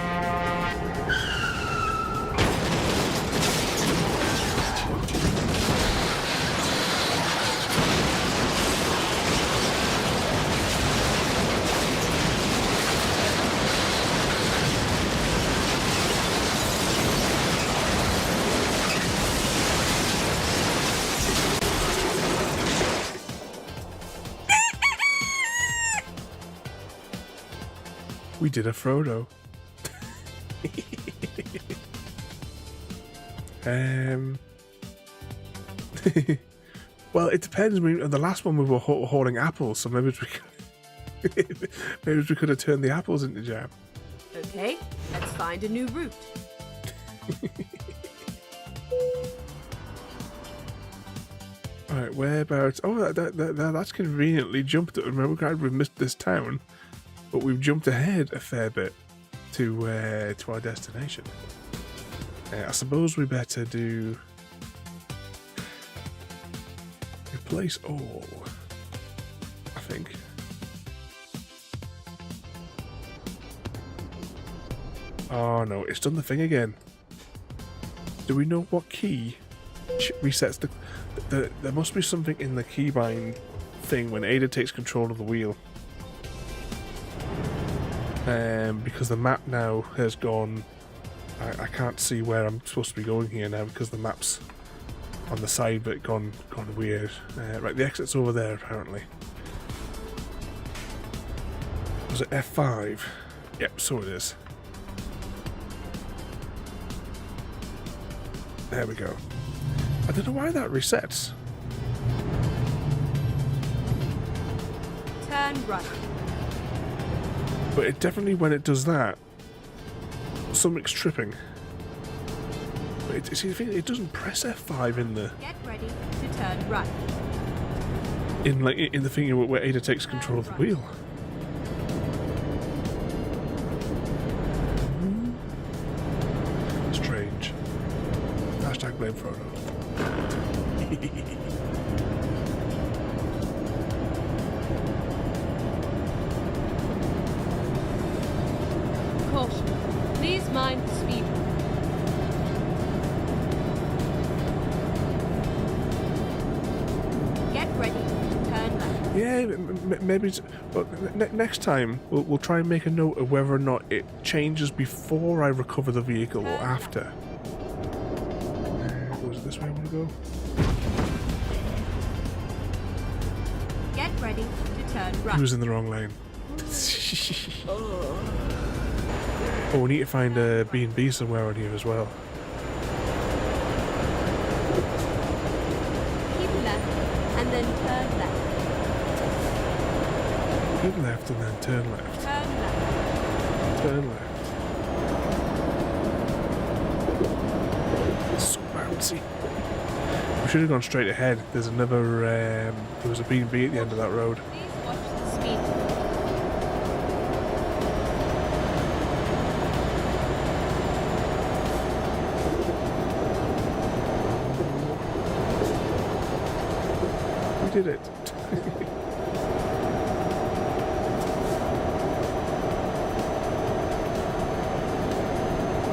We did a Frodo. Well, it depends. The last one we were hauling apples, so maybe we could have turned the apples into jam. Okay, let's find a new route. Alright, whereabouts? Oh, that's conveniently jumped. Remember, God, we've missed this town, but we've jumped ahead a fair bit to our destination. I suppose we better do replace all. I think. Oh no, it's done the thing again. Do we know what key resets the... There must be something in the keybind thing when AIDA takes control of the wheel. Because the map now has gone... I can't see where I'm supposed to be going here now because the map's on the side but gone weird. Right, the exit's over there apparently. Was it F5? Yep, so it is. There we go. I don't know why that resets. Turn right. But it definitely, when it does that, something's tripping. But it doesn't press F5 in the... Get ready to turn right. In the thing where AIDA takes control of the wheel. Strange. Hashtag blame Frodo. Caution. Please mind the speed. Get ready to turn left. Yeah, maybe. Well, next time we'll try and make a note of whether or not it changes before I recover the vehicle or after. Was it this way I want to go? Get ready to turn right. He was in the wrong lane. Oh, we need to find a B&B somewhere on here as well. Keep left and then turn left. Keep left and then turn left. Turn left. Turn left. It's so bouncy. We should have gone straight ahead. There's another, there was a B&B at the end of that road. Please watch the speed. We did it.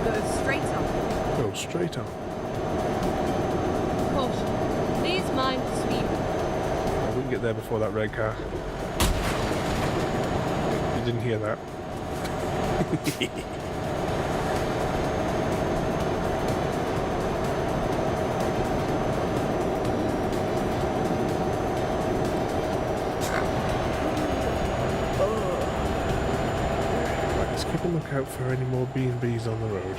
Go straight on. Go straight on. Caution. Please mind the speed. Oh, we can get there before that red car. You didn't hear that. Right, let's keep a lookout for any more B&Bs on the road.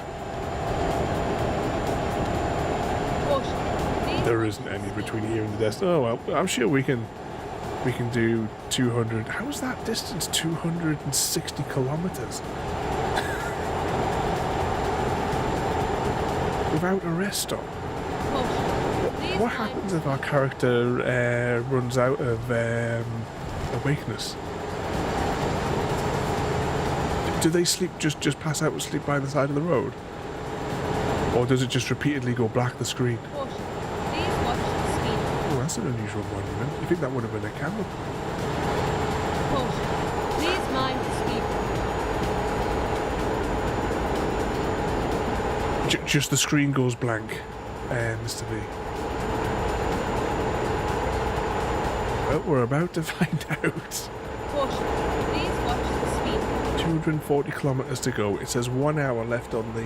Caution. Please There isn't any between here and the destination. Oh well, I'm sure we can do 200. How is that distance 260 kilometers? Without a rest stop. caution. Please What mind happens if our character runs out of awakeness? Do they sleep, just pass out and sleep by the side of the road? Or does it just repeatedly go black the screen? Caution. Please watch the speed. Oh, that's an unusual monument. You think that would have been a camel? Caution. Please mind the speed. Just the screen goes blank, Mr. B. Well, we're about to find out. Caution. Please watch the speed. 240 kilometers to go. It says 1 hour left on the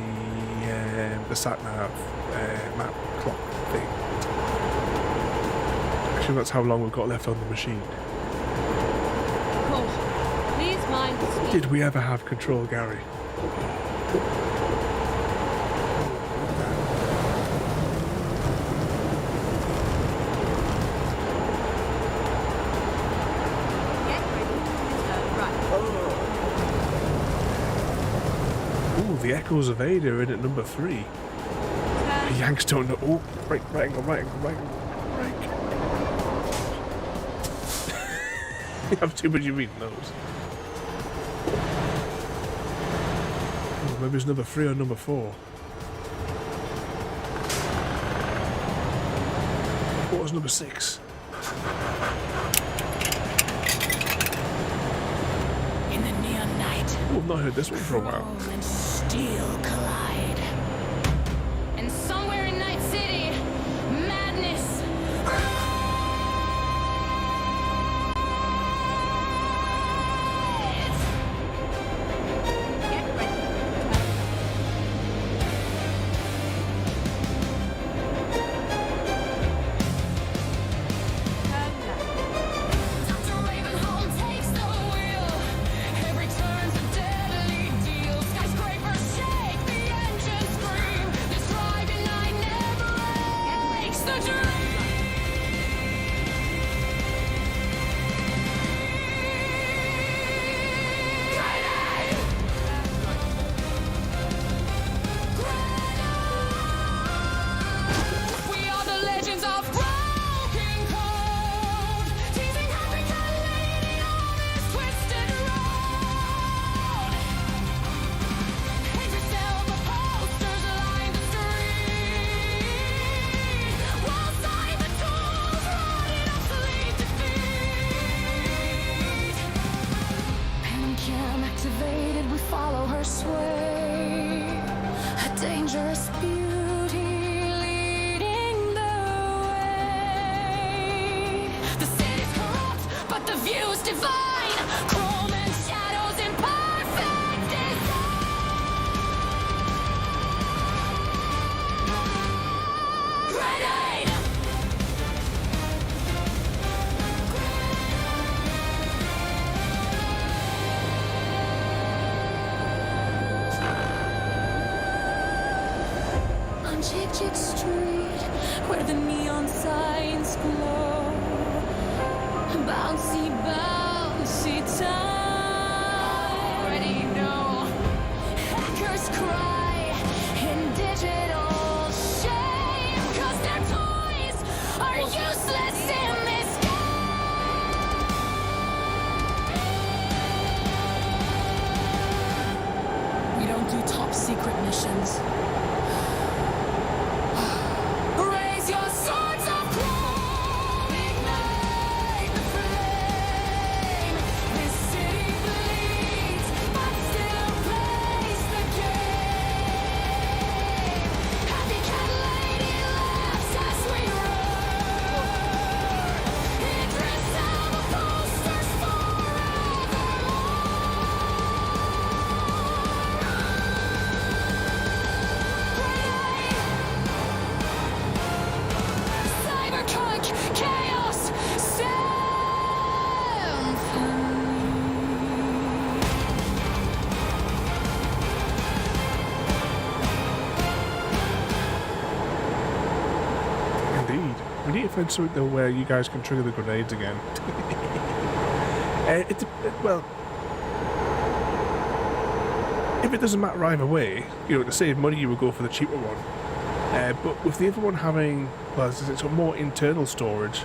sat-nav map clock thing. Actually, that's how long we've got left on the machine. Caution. Please mind the speed. Did we ever have control, Gary? Get ready to turn right. Ooh, the echoes of AIDA are in at number 3. Turn The Yanks don't know. Oh, right angle. I'm too busy reading those. Oh, maybe it's number 3 or number 4. What was number 6? In the neon night, Oh, I've not heard this one for a while. chrome and steel collide. And somewhere in Night City, madness. Get ready. Turn left. Dr. Ravenholm takes the wheel. Every turn's a deadly deal. Skyscrapers shake, the engines scream. This driving night never breaks the dream. We are the legends of broken code, teasing happy cat lady on this twisted road. Paint yourself the posters line the street, while cyber tools rotting obsolete defeat. Pancam activated, we follow her sway. A dangerous beauty leading the way. The city's corrupt, but the view's divine. Chrome and shadows in perfect design. Grenade! On Chick Chick Street, where the neon signs glow, bouncy, bouncy time. Already know. Hackers cry in digital shame, 'cause their toys are useless in this game. We don't do top secret missions. Raise your swords of chrome, ignite the flame. This city bleeds, but still plays the game. Happy cat lady laughs as we roar. Idris Elba posters Cyberpunk chaos Indeed. We need to find something though where you guys can trigger the grenades again. Well, if it doesn't matter either way, you know, to save money you would go for the cheaper one. But with the other one having, well, it's got more internal storage.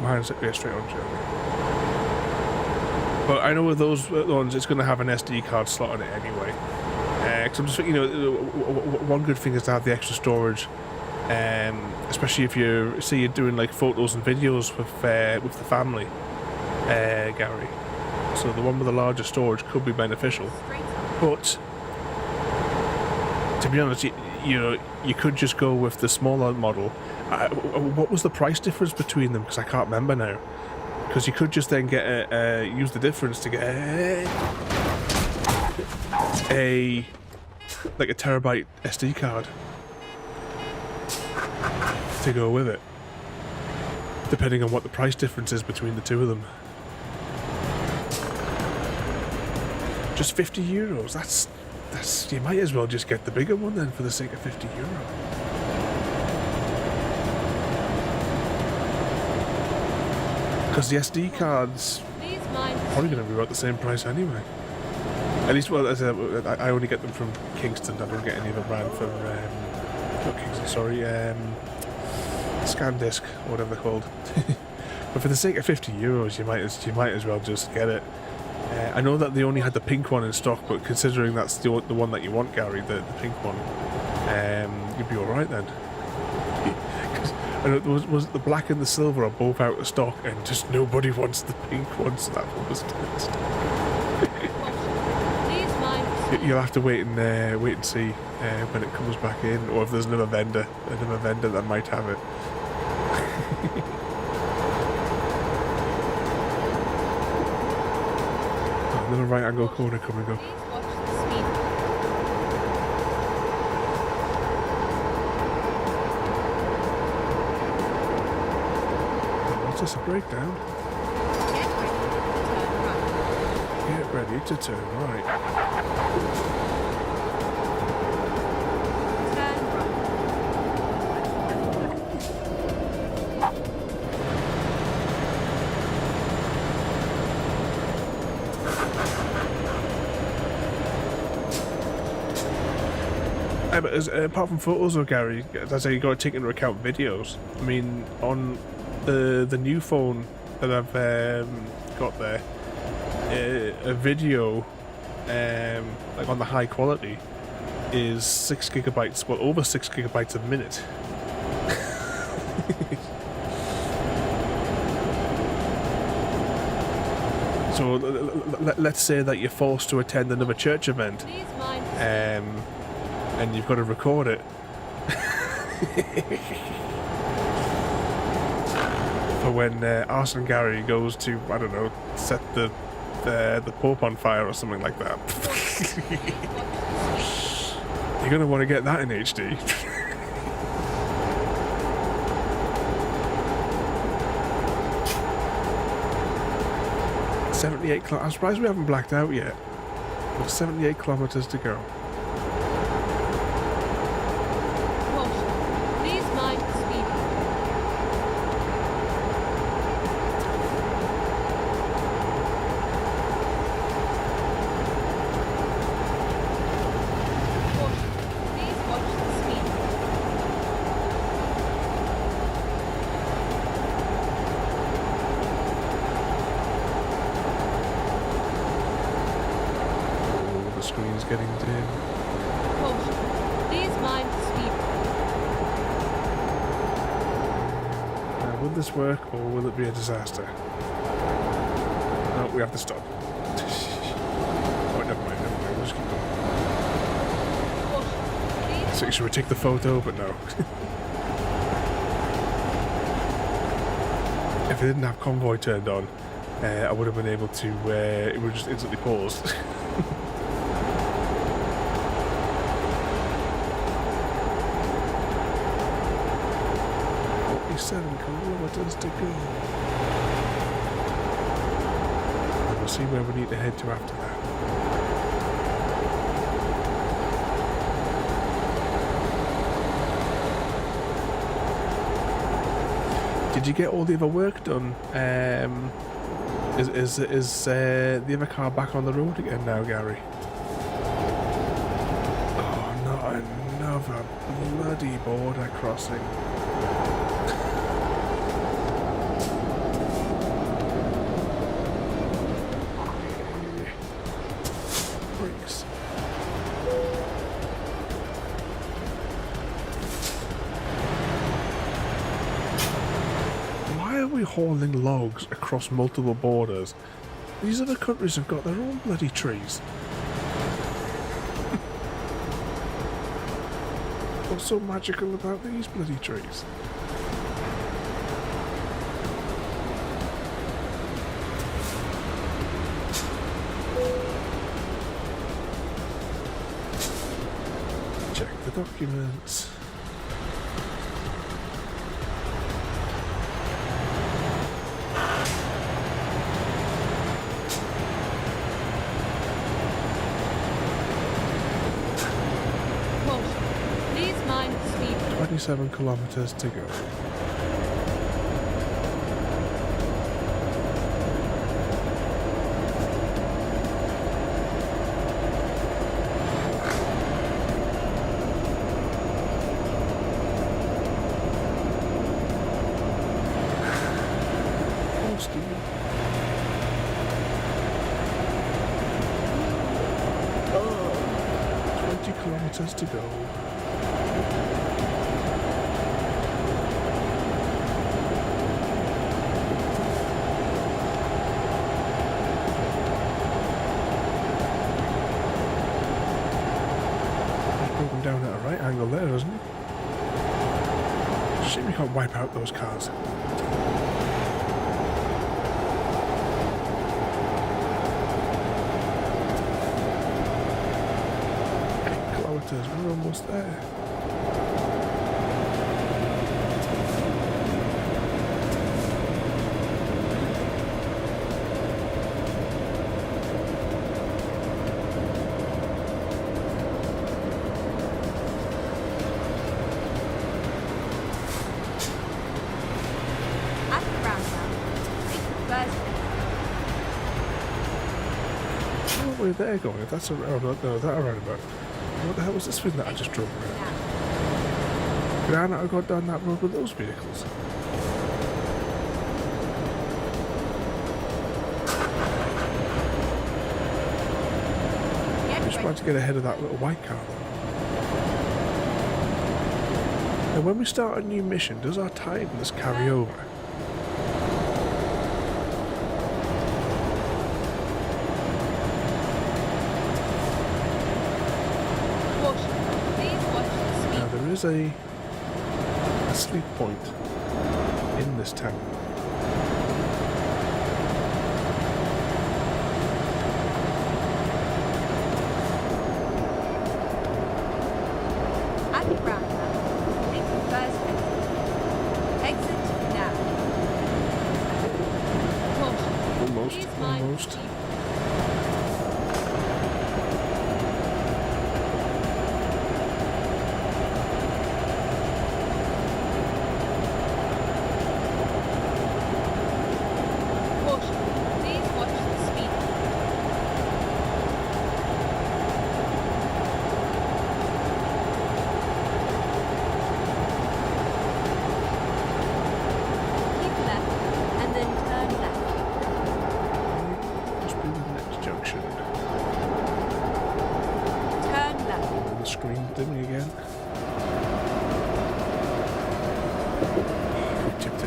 Mine's straight on Germany. But I know with those ones, it's going to have an SD card slot on it anyway. Because I'm just thinking, you know, one good thing is to have the extra storage, especially if you're doing like photos and videos with the family, Gary. So the one with the larger storage could be beneficial. But to be honest, you could just go with the smaller model. What was the price difference between them? Because I can't remember now. Because you could just then get use the difference to get a terabyte SD card to go with it, depending on what the price difference is between the two of them. Just €50. That's you might as well just get the bigger one then for the sake of €50. Because the SD cards These mines. probably going to be about the same price anyway. At least, well, I only get them from Kingston. I don't get any other brand from not Kingston. Sorry, ScanDisk, or whatever they're called. But for the sake of €50, you might as well just get it. I know that they only had the pink one in stock, but considering that's the one that you want, Gary, the pink one, you'd be all right then. I know was the black and the silver are both out of stock, and just nobody wants the pink one, so that one was next. You'll have to wait and see when it comes back in, or if there's another vendor that might have it. Another right angle corner coming up. What's this, a breakdown? Get ready to turn right. But apart from photos, or Gary, that's how you got to take into account videos. I mean, on the new phone that I've got there, a video, like on the high quality, is 6 gigabytes, well, over 6 gigabytes a minute. So let's say that you're forced to attend another church event, and you've got to record it. For when Arson Gary goes to, I don't know, set the Pope on fire or something like that. You're going to want to get that in HD. I'm surprised we haven't blacked out yet. But 78 kilometers to go. Getting dim. Please mind speed. Now, will this work or will it be a disaster? No, we have to stop. Oh, never mind. We'll just keep going. So should we take the photo? But no. If it didn't have convoy turned on, I would have been able to. It would just instantly pause. 7 kilometers to go. And we'll see where we need to head to after that. Did you get all the other work done? Is the other car back on the road again now, Gary? Oh, not another bloody border crossing. Hauling logs across multiple borders. These other countries have got their own bloody trees. What's so magical about these bloody trees? Check the documents. Please mind speed. 27 kilometers to go. steam. Oh, 20 kilometers to go. Down at a right angle there, doesn't it? Shame we can't wipe out those cars. 8 kilometers, we're almost there. Where they're going, if that's a roundabout, no, that a roundabout. What the hell was this thing that I just drove around? Could I not have got down that road with those vehicles? Just trying to get ahead of that little white car though. And when we start a new mission, does our tiredness carry over? There is a sleep point in this town. At the roundabout, take the first exit now. Caution. Almost.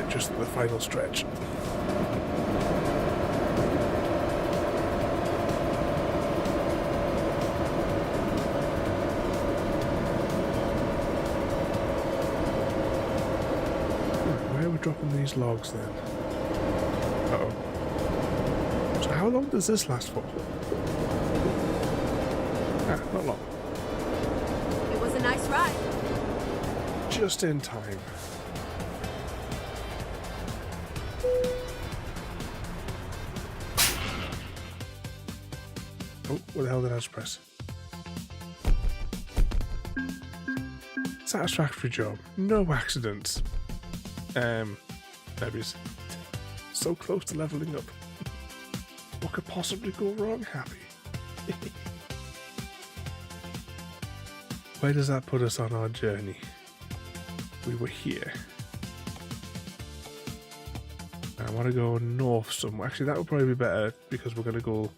Just the final stretch. Where are we dropping these logs then? Uh-oh. So how long does this last for? Ah, not long. It was a nice ride. Just in time. Oh, what the hell did I just press? Satisfactory job. No accidents. Maybe it's so close to leveling up. What could possibly go wrong? Happy. Where does that put us on our journey? We were here. I want to go north somewhere. Actually, that would probably be better because we're going to go...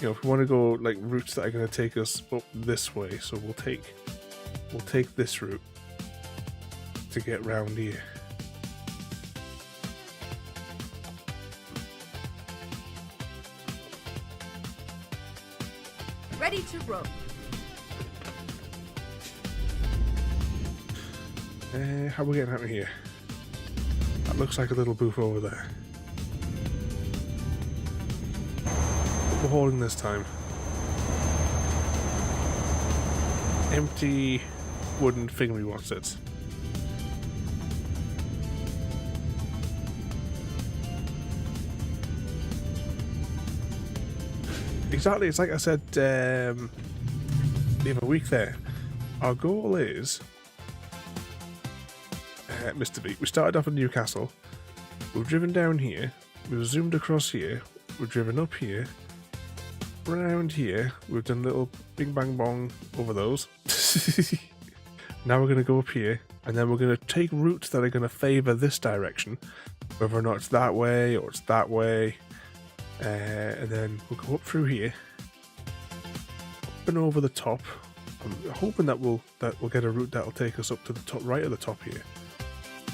You know, if we want to go like routes that are going to take us up this way, so we'll take this route to get round here. Ready to roll. How are we getting out of here? That looks like a little booth over there. We're hauling this time. Empty wooden thingy wants it. Exactly, it's like I said the other week there. Our goal is Mr. B. We started off in Newcastle. We've driven down here. We've zoomed across here. We've driven up here. Around here. We've done a little bing bang bong over those. Now we're going to go up here. And then we're going to take routes that are going to favour this direction. whether or not it's that way or it's that way. And then we'll go up through here, up and over the top. I'm hoping that we'll get a route that'll take us up to the top right of the top here,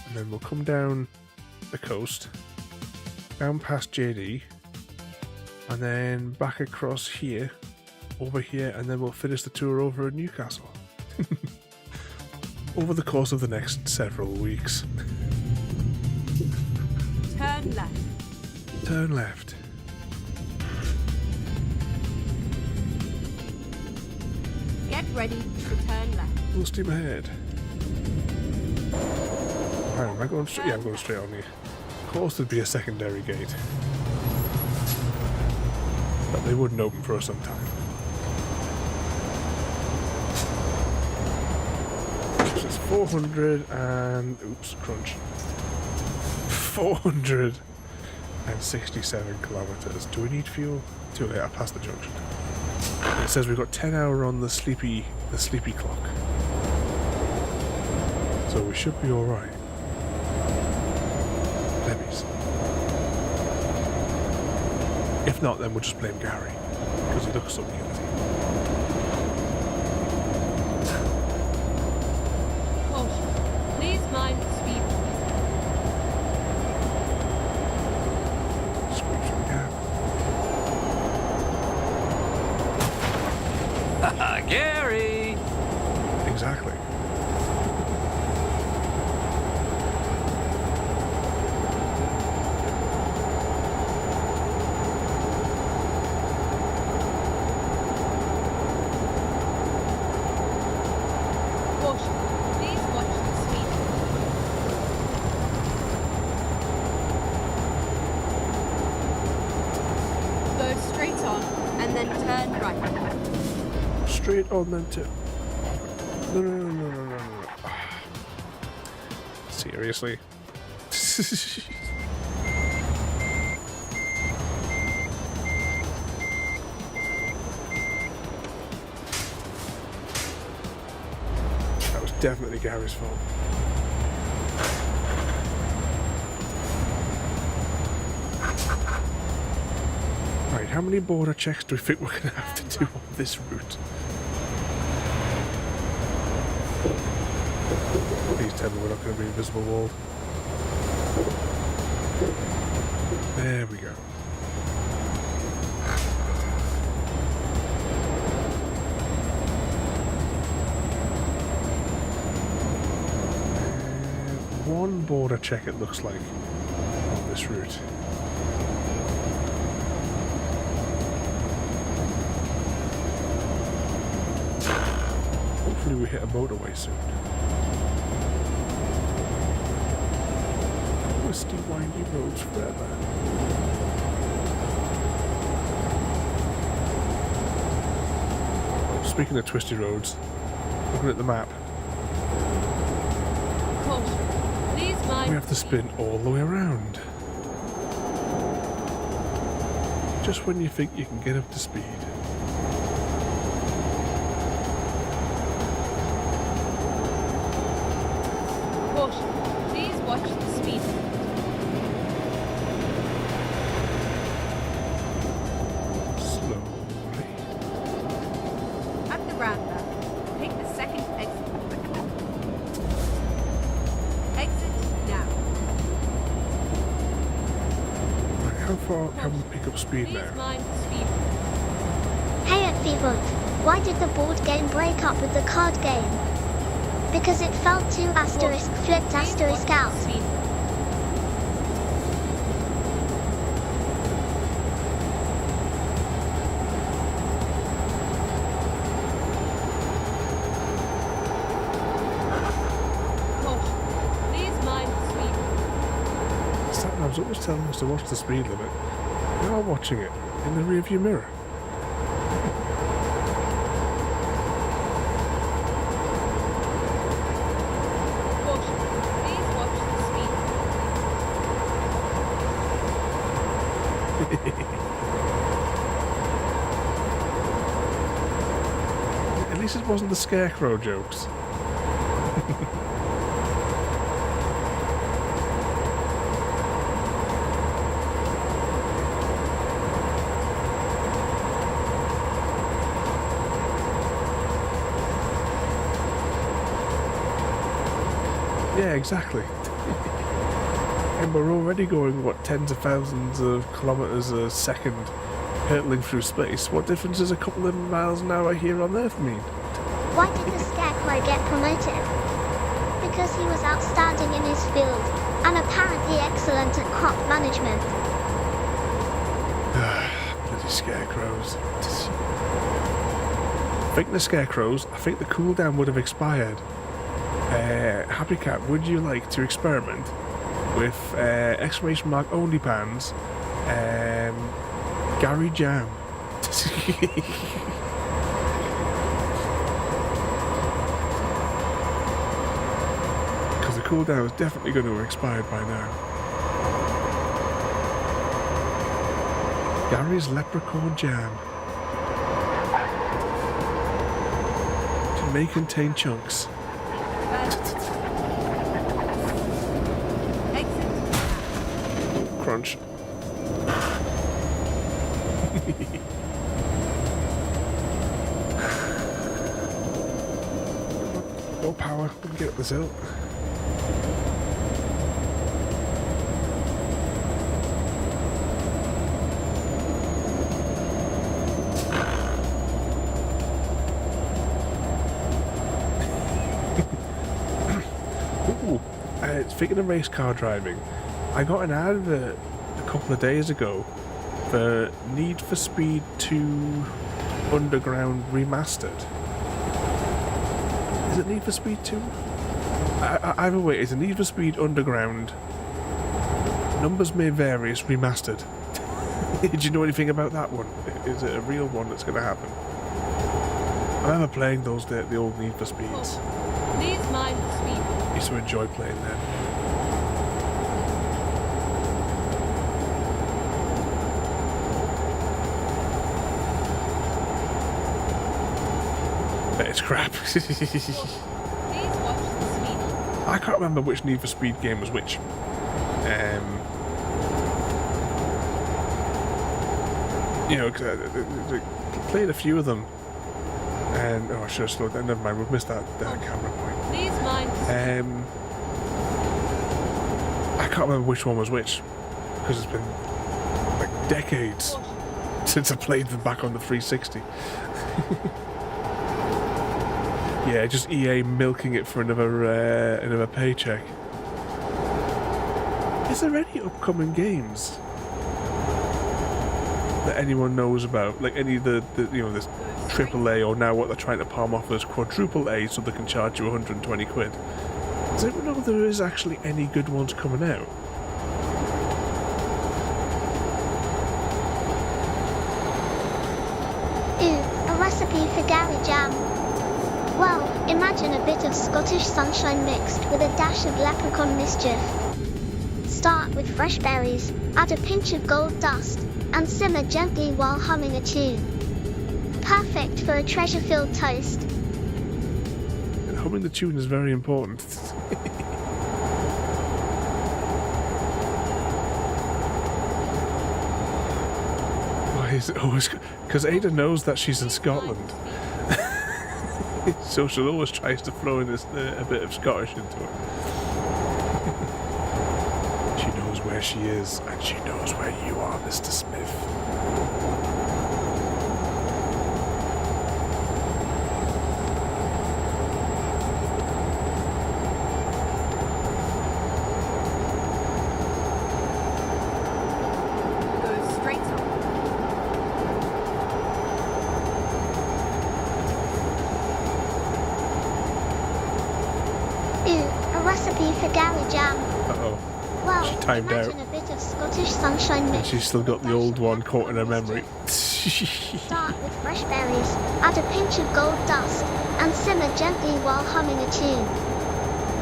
and then we'll come down the coast, down past JD, and then back across here, over here, and then we'll finish the tour over at Newcastle. Over the course of the next several weeks. Turn left. Turn left. Get ready to turn left. Full steam ahead. Right, am I going straight? Yeah, I'm going straight on here. Of course there'd be a secondary gate. But they wouldn't open for us some time. So it's 400 and... oops, crunch. 467 kilometers. Do we need fuel? Too late, I passed the junction. It says we've got 10 hour on the sleepy clock. So we should be alright. Maybe. If not, then we'll just blame Gary, because he looks so guilty. Caution. Please mind the speed. Squeeze from the gap. Gary! Exactly. Caution. Please watch the speed. Go straight on and then turn right. Straight on then to... No. Seriously? That was definitely Gary's fault. Right, how many border checks do we think we're going to have to do on this route? Please tell me we're not going to be invisible walled. There we go. One border check it looks like on this route. Hopefully we hit a motorway soon. Twisty, windy roads forever. Oh, speaking of twisty roads, looking at the map, Caution. Please mind we have to spin all the way around. Just when you think you can get up to speed. Caution. Please watch the speed. Slowly. At the roundabout, take the second exit. Exit now. Right, how far can we pick up speed Please now? mind the speed. Hey at Fevolt, why did the board game break up with the card game? Because it felt too asterisk flipped asterisk out. Speed. Caution. Please mind the speed. Sat-nav's always telling us to watch the speed limit. We are watching it in the rearview mirror. Caution. Please watch the speed. At least it wasn't the scarecrow jokes. Yeah, exactly. And we're already going, what, tens of thousands of kilometers a second hurtling through space. What difference does a couple of miles an hour here on Earth mean? Why did the Scarecrow get promoted? Because he was outstanding in his field, and apparently excellent at crop management. Bloody scarecrows. I think the scarecrows, I think the cooldown would have expired. Happy Cat, would you like to experiment with exclamation mark only pans, Gary Jam? Because the cooldown is definitely going to have expired by now. Gary's Leprechaun Jam. It may contain chunks. Crunch. No power. We can get this out. Speaking of race car driving, I got an ad a couple of days ago for Need for Speed 2 Underground Remastered. Is it Need for Speed 2? Either way, it's a Need for Speed Underground. Numbers may vary, it's remastered. Did you know anything about that one? Is it a real one that's going to happen? I remember playing those, the old Need for Speeds. Please mind the speed. I used to enjoy playing them. But it's crap. Please watch the speed. I can't remember which Need for Speed game was which. You know, 'cause I played a few of them. And oh, I should have slowed down. Never mind, we've missed that camera point. Please mind the speed. I can't remember which one was which because it's been like decades since I played them back on the 360. Yeah, just EA milking it for another paycheck. Is there any upcoming games that anyone knows about? Like any of the you know, this AAA, or now what they're trying to palm off as quadruple A so they can charge you 120 quid. Does anyone know if there is actually any good ones coming out? Ooh, a recipe for Gary Jam. Well, imagine a bit of Scottish sunshine mixed with a dash of leprechaun mischief. Start with fresh berries, add a pinch of gold dust, and simmer gently while humming a tune. Perfect for a treasure-filled toast. And humming the tune is very important. Why is it always... Because AIDA knows that she's in Scotland. So she'll always tries to throw in a bit of Scottish into it. She knows where she is, and she knows where you are, Mr. Smith. Go straight up. Ooh, a recipe for Gary Jam. Uh-oh. Well, She timed imagine out. a bit of Scottish sunshine And mixed she's still got the old one caught in her memory. Start with fresh berries, add a pinch of gold dust, and simmer gently while humming a tune.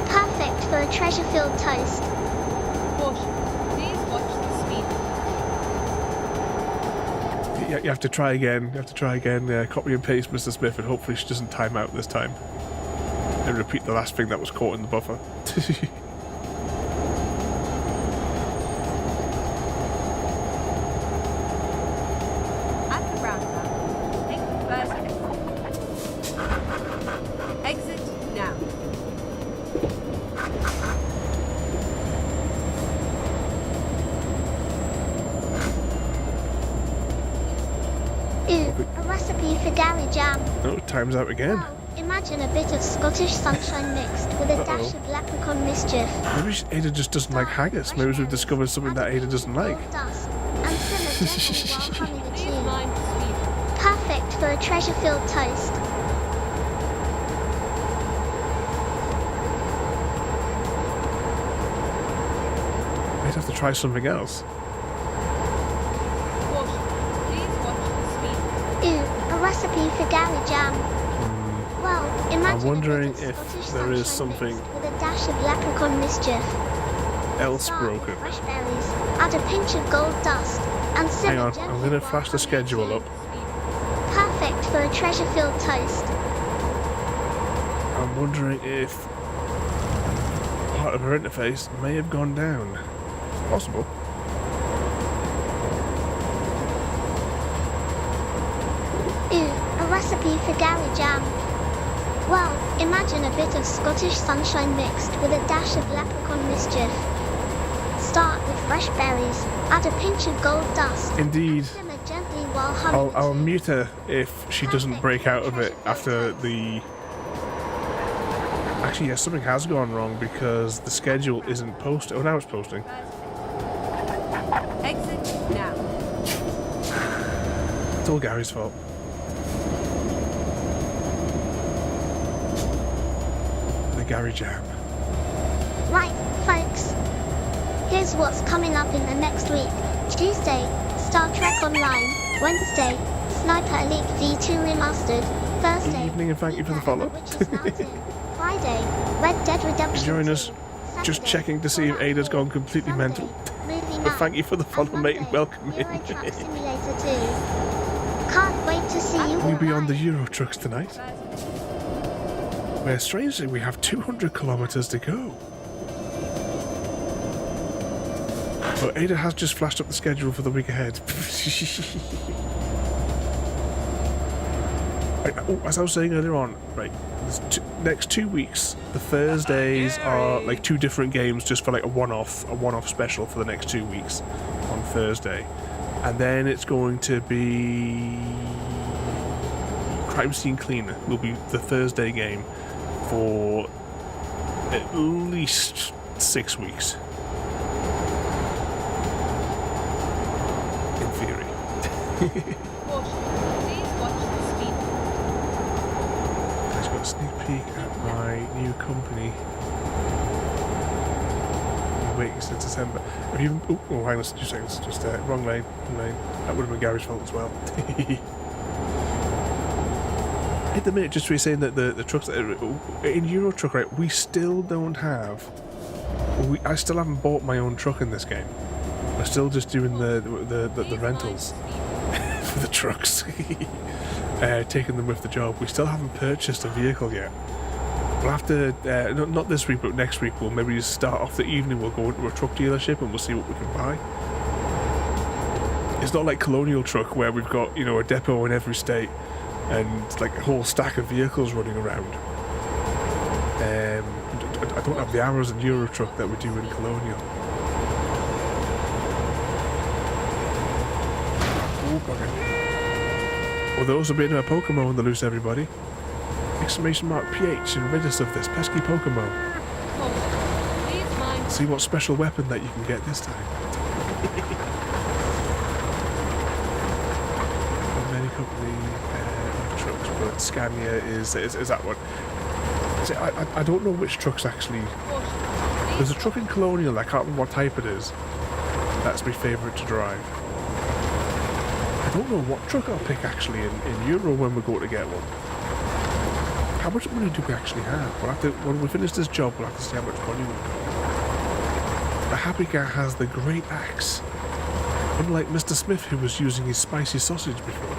Perfect for a treasure-filled toast. Caution. Please watch the speed. Yeah, you have to try again. You have to try again. Copy and paste Mr. Smith, and hopefully she doesn't time out this time. And repeat the last thing that was caught in the buffer. At the roundabout, take the first exit. Exit now. recipe for Gary Jam. Oh, time's out again. Well, imagine a bit of Scottish sunshine mixed with a dash of leprechaun mischief. Maybe Ada just doesn't like haggis. Maybe we've discovered something that Ada doesn't like. Dust and simmer gently while humming a Please tune. mind the speed. Perfect for a treasure-filled toast. I'd have to try something else. Caution. Please watch the speed. Ooh, a recipe for Gary Jam. Well, imagine wondering a bit of if Scottish there is sunshine something mixed with a dash of leprechaun mischief. Else Start with broken. fresh berries, add a pinch of gold dust, and simmer Hang on, gently I'm gonna while flash the humming a schedule tune. up. Perfect for a treasure-filled toast. I'm wondering if part of her interface may have gone down. Possible. Ooh, a recipe for Gary Jam. Well, imagine a bit of Scottish sunshine mixed with a dash of leprechaun mischief. Start with fresh berries, add a pinch of gold dust, Indeed. simmer gently while humming. I'll a tune. mute her if she doesn't break out of it after the... Actually, yes, something has gone wrong because the schedule isn't posted. Oh, now it's posting. Exit now. It's all Gary's fault. The Gary Jam. Right, folks. Here's what's coming up in the next week. Tuesday, Star Trek Online. Wednesday, Sniper Elite V2 Remastered. Thursday, Evening, and thank you for the Nita and follow. Witch's Mountain. Friday, Red Dead Redemption Join us. 2. Just Saturday, checking to see if Fallout Ada's 4. gone completely Sunday, mental. Movie But Night. thank you for the follow, And mate, and Monday, welcome Euro in. Truck Simulator 2. Can't wait to see you We'll all be on the live. Euro trucks tonight, where strangely we have 200 kilometers to go. But Ada has just flashed up the schedule for the week ahead. As I was saying earlier on, right, next 2 weeks, the Thursdays are like two different games just for like a one-off special for the next 2 weeks on Thursday. And then it's going to be Crime Scene Cleaner will be the Thursday game for at least 6 weeks. In theory. Caution. Please watch the speed. I just got a sneak peek at my new company. Been waiting since December. Have you? Oh, hang on 2 seconds. Just wrong lane. That would have been Gary's fault as well. Hit the minute just to be saying that the trucks in Euro Truck, right? We still don't have. I still haven't bought my own truck in this game. We're still just doing the rentals for the trucks. Taking them with the job. We still haven't purchased a vehicle yet. We'll have to, not this week, but next week, we'll maybe start off the evening, we'll go into a truck dealership and we'll see what we can buy. It's not like Colonial Truck where we've got, you know, a depot in every state and like a whole stack of vehicles running around. I don't have the hours in Euro Truck that we do in Colonial. Oh, bugger. Well, there also been a Pokemon on the loose, everybody. Exclamation mark PH and rid us of this pesky Pokemon. Caution. Please mind. See what special weapon that you can get this time. Many company trucks, but Scania is that one. See, I don't know which trucks actually. Caution. There's a truck in Colonial, I can't remember what type it is. That's my favourite to drive. I don't know what truck I'll pick actually in Euro when we go to get one. How much money do we actually have? We'll have to, when we finish this job, we'll have to see how much money we've got. The Happy Guy has the great axe. Unlike Mr. Smith, who was using his spicy sausage before.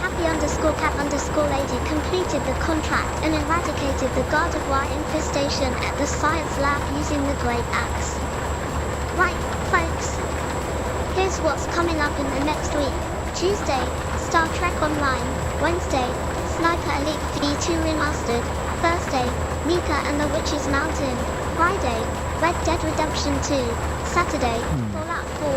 Happy_cat_lady completed the contract and eradicated the God of War infestation at the science lab using the great axe. Right, folks. Here's what's coming up in the next week. Tuesday, Star Trek Online. Wednesday, Sniper Elite V2 Remastered. Thursday, Nika and the Witch's Mountain. Friday, Red Dead Redemption 2. Saturday, Fallout 4.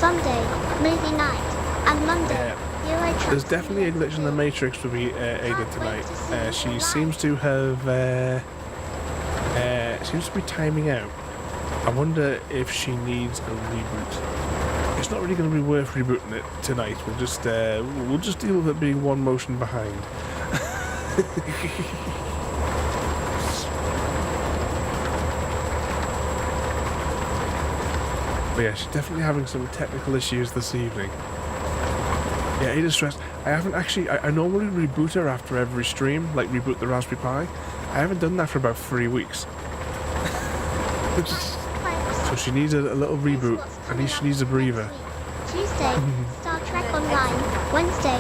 Sunday, Movie Night. And Monday, Euro Truck There's definitely a glitch in the Simulator Matrix for me, Ada, Can't tonight. wait to see you She live. seems to have, seems to be timing out. I wonder if she needs a reboot. It's not really going to be worth rebooting it tonight. We'll just deal with it being one motion behind. But yeah, she's definitely having some technical issues this evening. Yeah, Ada's stressed. I haven't actually... I normally reboot her after every stream, like reboot the Raspberry Pi. I haven't done that for about 3 weeks. So she needs a little reboot. She needs a breather. Tuesday, Star Trek Online. Wednesday,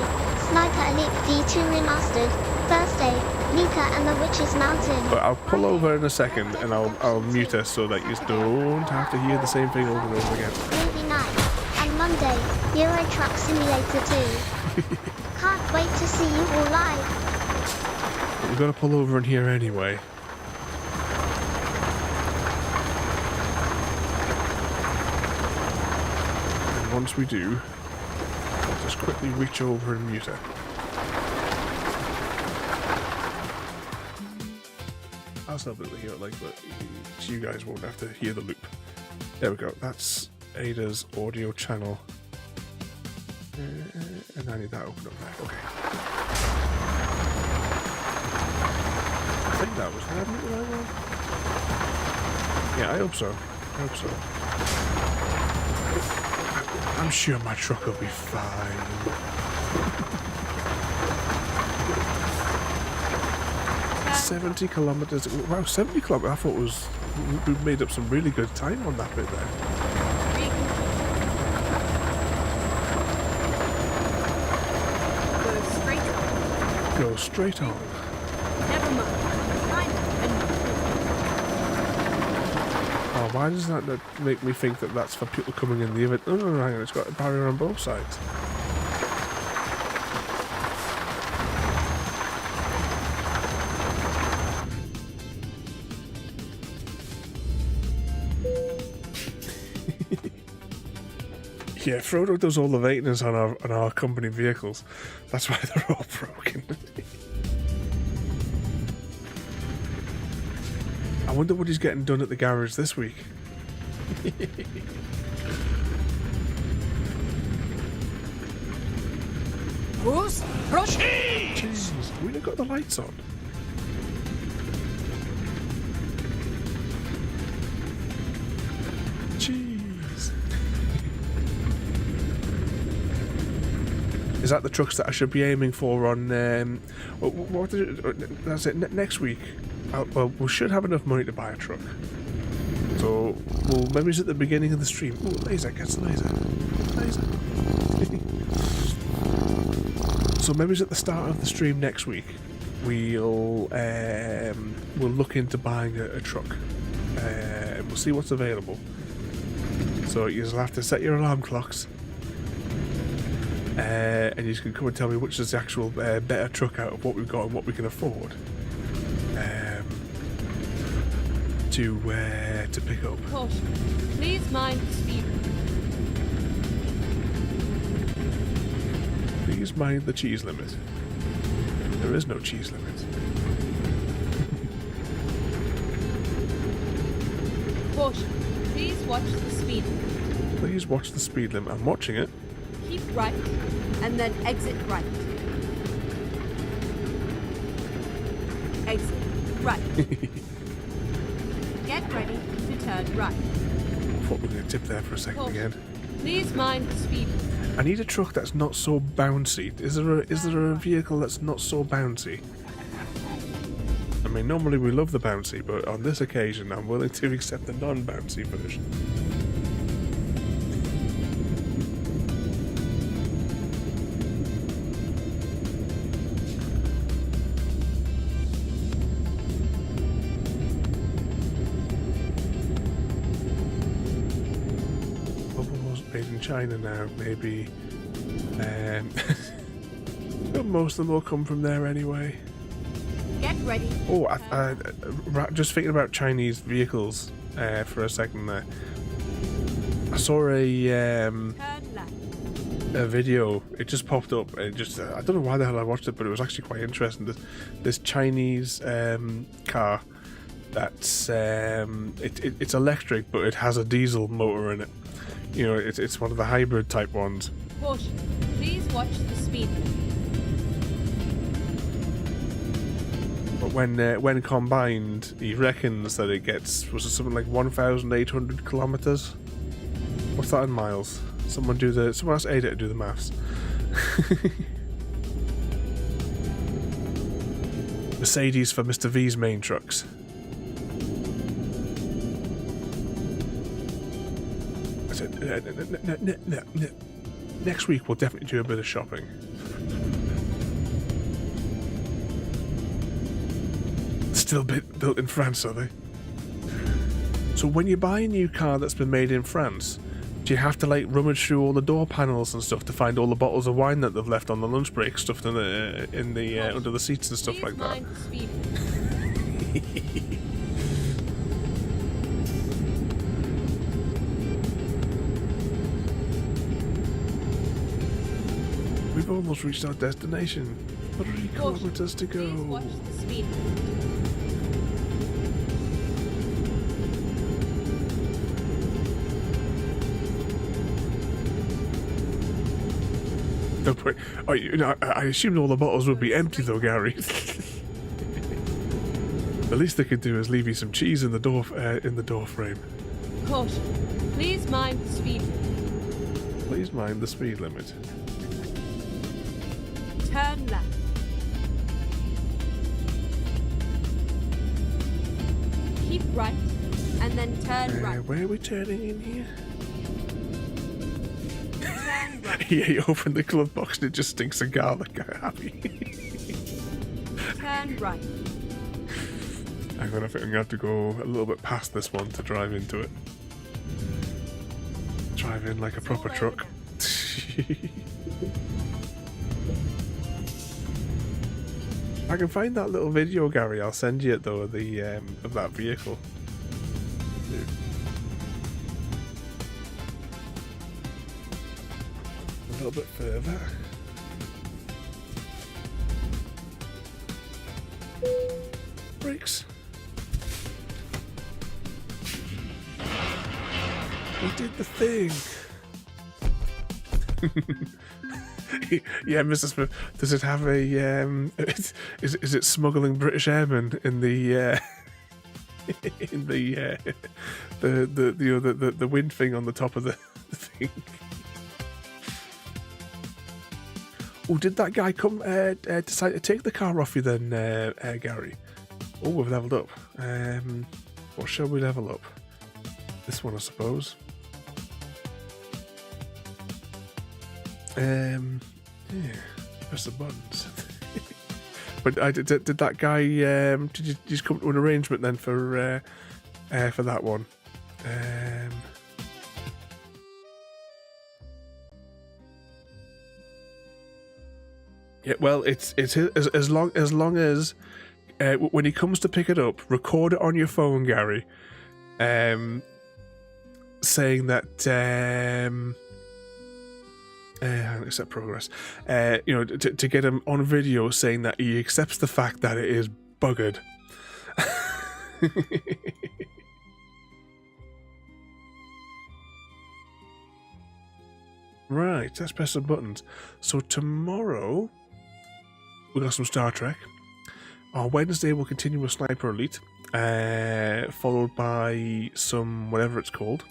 Sniper Elite V2 Remastered. Thursday, Mika and the Witch's Mountain. But I'll pull over in a second and I'll mute her so that you don't have to hear the same thing over and over again. Movie night. And Monday, Euro Truck Simulator 2. Can't wait to see you all live. But we've got to pull over in here anyway. And once we do, I'll just quickly reach over and mute her. I'll still be able to hear it, like, but you guys won't have to hear the loop. There we go. That's Ada's audio channel. And I need that open up there. Okay. I think that was the right one. Yeah, I hope so. I hope so. I'm sure my truck will be fine. 70 kilometers. Wow, 70 kilometers. I thought we made up some really good time on that bit there. Go straight on. Never mind. Find and Oh, why does that make me think that that's for people coming in the event? No, hang on, it's got a barrier on both sides. Yeah, Frodo does all the maintenance on our company vehicles. That's why they're all broken. I wonder what he's getting done at the garage this week. Bruce, rush. Jeez, we got the lights on. Jeez. Is that the trucks that I should be aiming for on? What is it? That's it. Next week. Well, we should have enough money to buy a truck. So, well, maybe it's at the beginning of the stream. Ooh, laser, gets the laser. Laser. So maybe it's at the start of the stream next week. We'll look into buying a truck. We'll see what's available. So you'll have to set your alarm clocks. And you can come and tell me which is the actual better truck out of what we've got and what we can afford to pick up. Caution. Please mind the speed. Please mind the cheese limit. There is no cheese limit. Caution. Please watch the speed. Please watch the speed limit. I'm watching it. Keep right, and then exit right. Exit right. Get ready to turn right. I thought we were going to tip there for a second Caution. again. Please mind the speed. I need a truck that's not so bouncy. Is there a vehicle that's not so bouncy? I mean, normally we love the bouncy, but on this occasion I'm willing to accept the non-bouncy version. Made in China now, maybe. But most of them will come from there anyway. Get ready. Oh, just thinking about Chinese vehicles for a second there. I saw a Turn left. a video. It just popped up. It just I don't know why the hell I watched it, but it was actually quite interesting. This Chinese car that's it's electric, but it has a diesel motor in it. You know, it's one of the hybrid type ones. Caution. Please watch the speed limit. But when combined, he reckons that it gets, was it something like 1,800 kilometers? What's that in miles? Someone ask AIDA to do the maths. Mercedes for Mr. V's main trucks. I said, next week we'll definitely do a bit of shopping. Still built in France, are they? So when you buy a new car that's been made in France, do you have to like rummage through all the door panels and stuff to find all the bottles of wine that they've left on the lunch break stuffed in the under the seats and stuff like that? We've almost reached our destination. 3 kilometers to go. Please watch the speed limit. Don't worry. Oh, I assumed all the bottles would be empty though, Gary. The least they could do is leave you some cheese in the door frame. Caution. Please mind the speed limit. Please mind the speed limit. Turn left. Keep right, and then turn right. Where are we turning in here? Turn right. Yeah, you open the glove box and it just stinks of garlic. I'm happy. Turn right. I'm gonna have to go a little bit past this one to drive into it. Drive in like a proper truck. I can find that little video, Gary. I'll send you it though of that vehicle. A little bit further. Brakes. We did the thing. Yeah, Mr. Smith. Does it have a is it smuggling British airmen in the in the wind thing on the top of the thing? Oh, did that guy come decide to take the car off you then, Gary? Oh, we've leveled up. What shall we level up? This one, I suppose. Yeah, press the buttons. But did that guy? Did you just come to an arrangement then for that one? Yeah, well, it's as long as when he comes to pick it up, record it on your phone, Gary. Saying that. Accept progress. To get him on video saying that he accepts the fact that it is buggered. Right, let's press some buttons. So tomorrow we got some Star Trek. On Wednesday we'll continue with Sniper Elite, followed by some whatever it's called.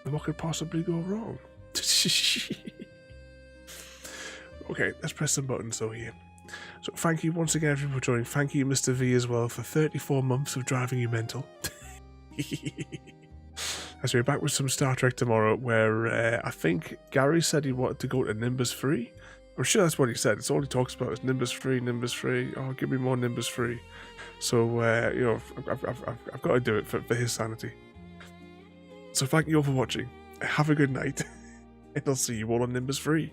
What could possibly go wrong? Okay, let's press some buttons though here. So thank you once again everyone for joining. Thank you Mr. V as well for 34 months of driving you mental. As we're back with some Star Trek tomorrow, where I think Gary said he wanted to go to Nimbus 3. I'm sure that's what he said. It's all he talks about is Nimbus 3, Nimbus 3. Oh, give me more Nimbus 3. So, I've got to do it for his sanity. So thank you all for watching. Have a good night. And I'll see you all on Nimbus 3.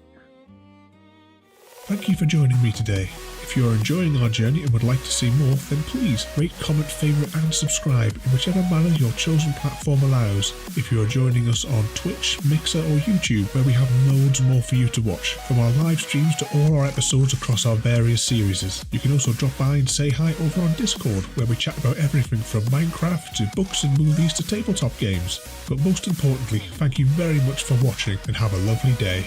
Thank you for joining me today. If you are enjoying our journey and would like to see more, then please rate, comment, favourite and subscribe in whichever manner your chosen platform allows. If you are joining us on Twitch, Mixer or YouTube, where we have loads more for you to watch, from our live streams to all our episodes across our various series. You can also drop by and say hi over on Discord, where we chat about everything from Minecraft to books and movies to tabletop games. But most importantly, thank you very much for watching and have a lovely day.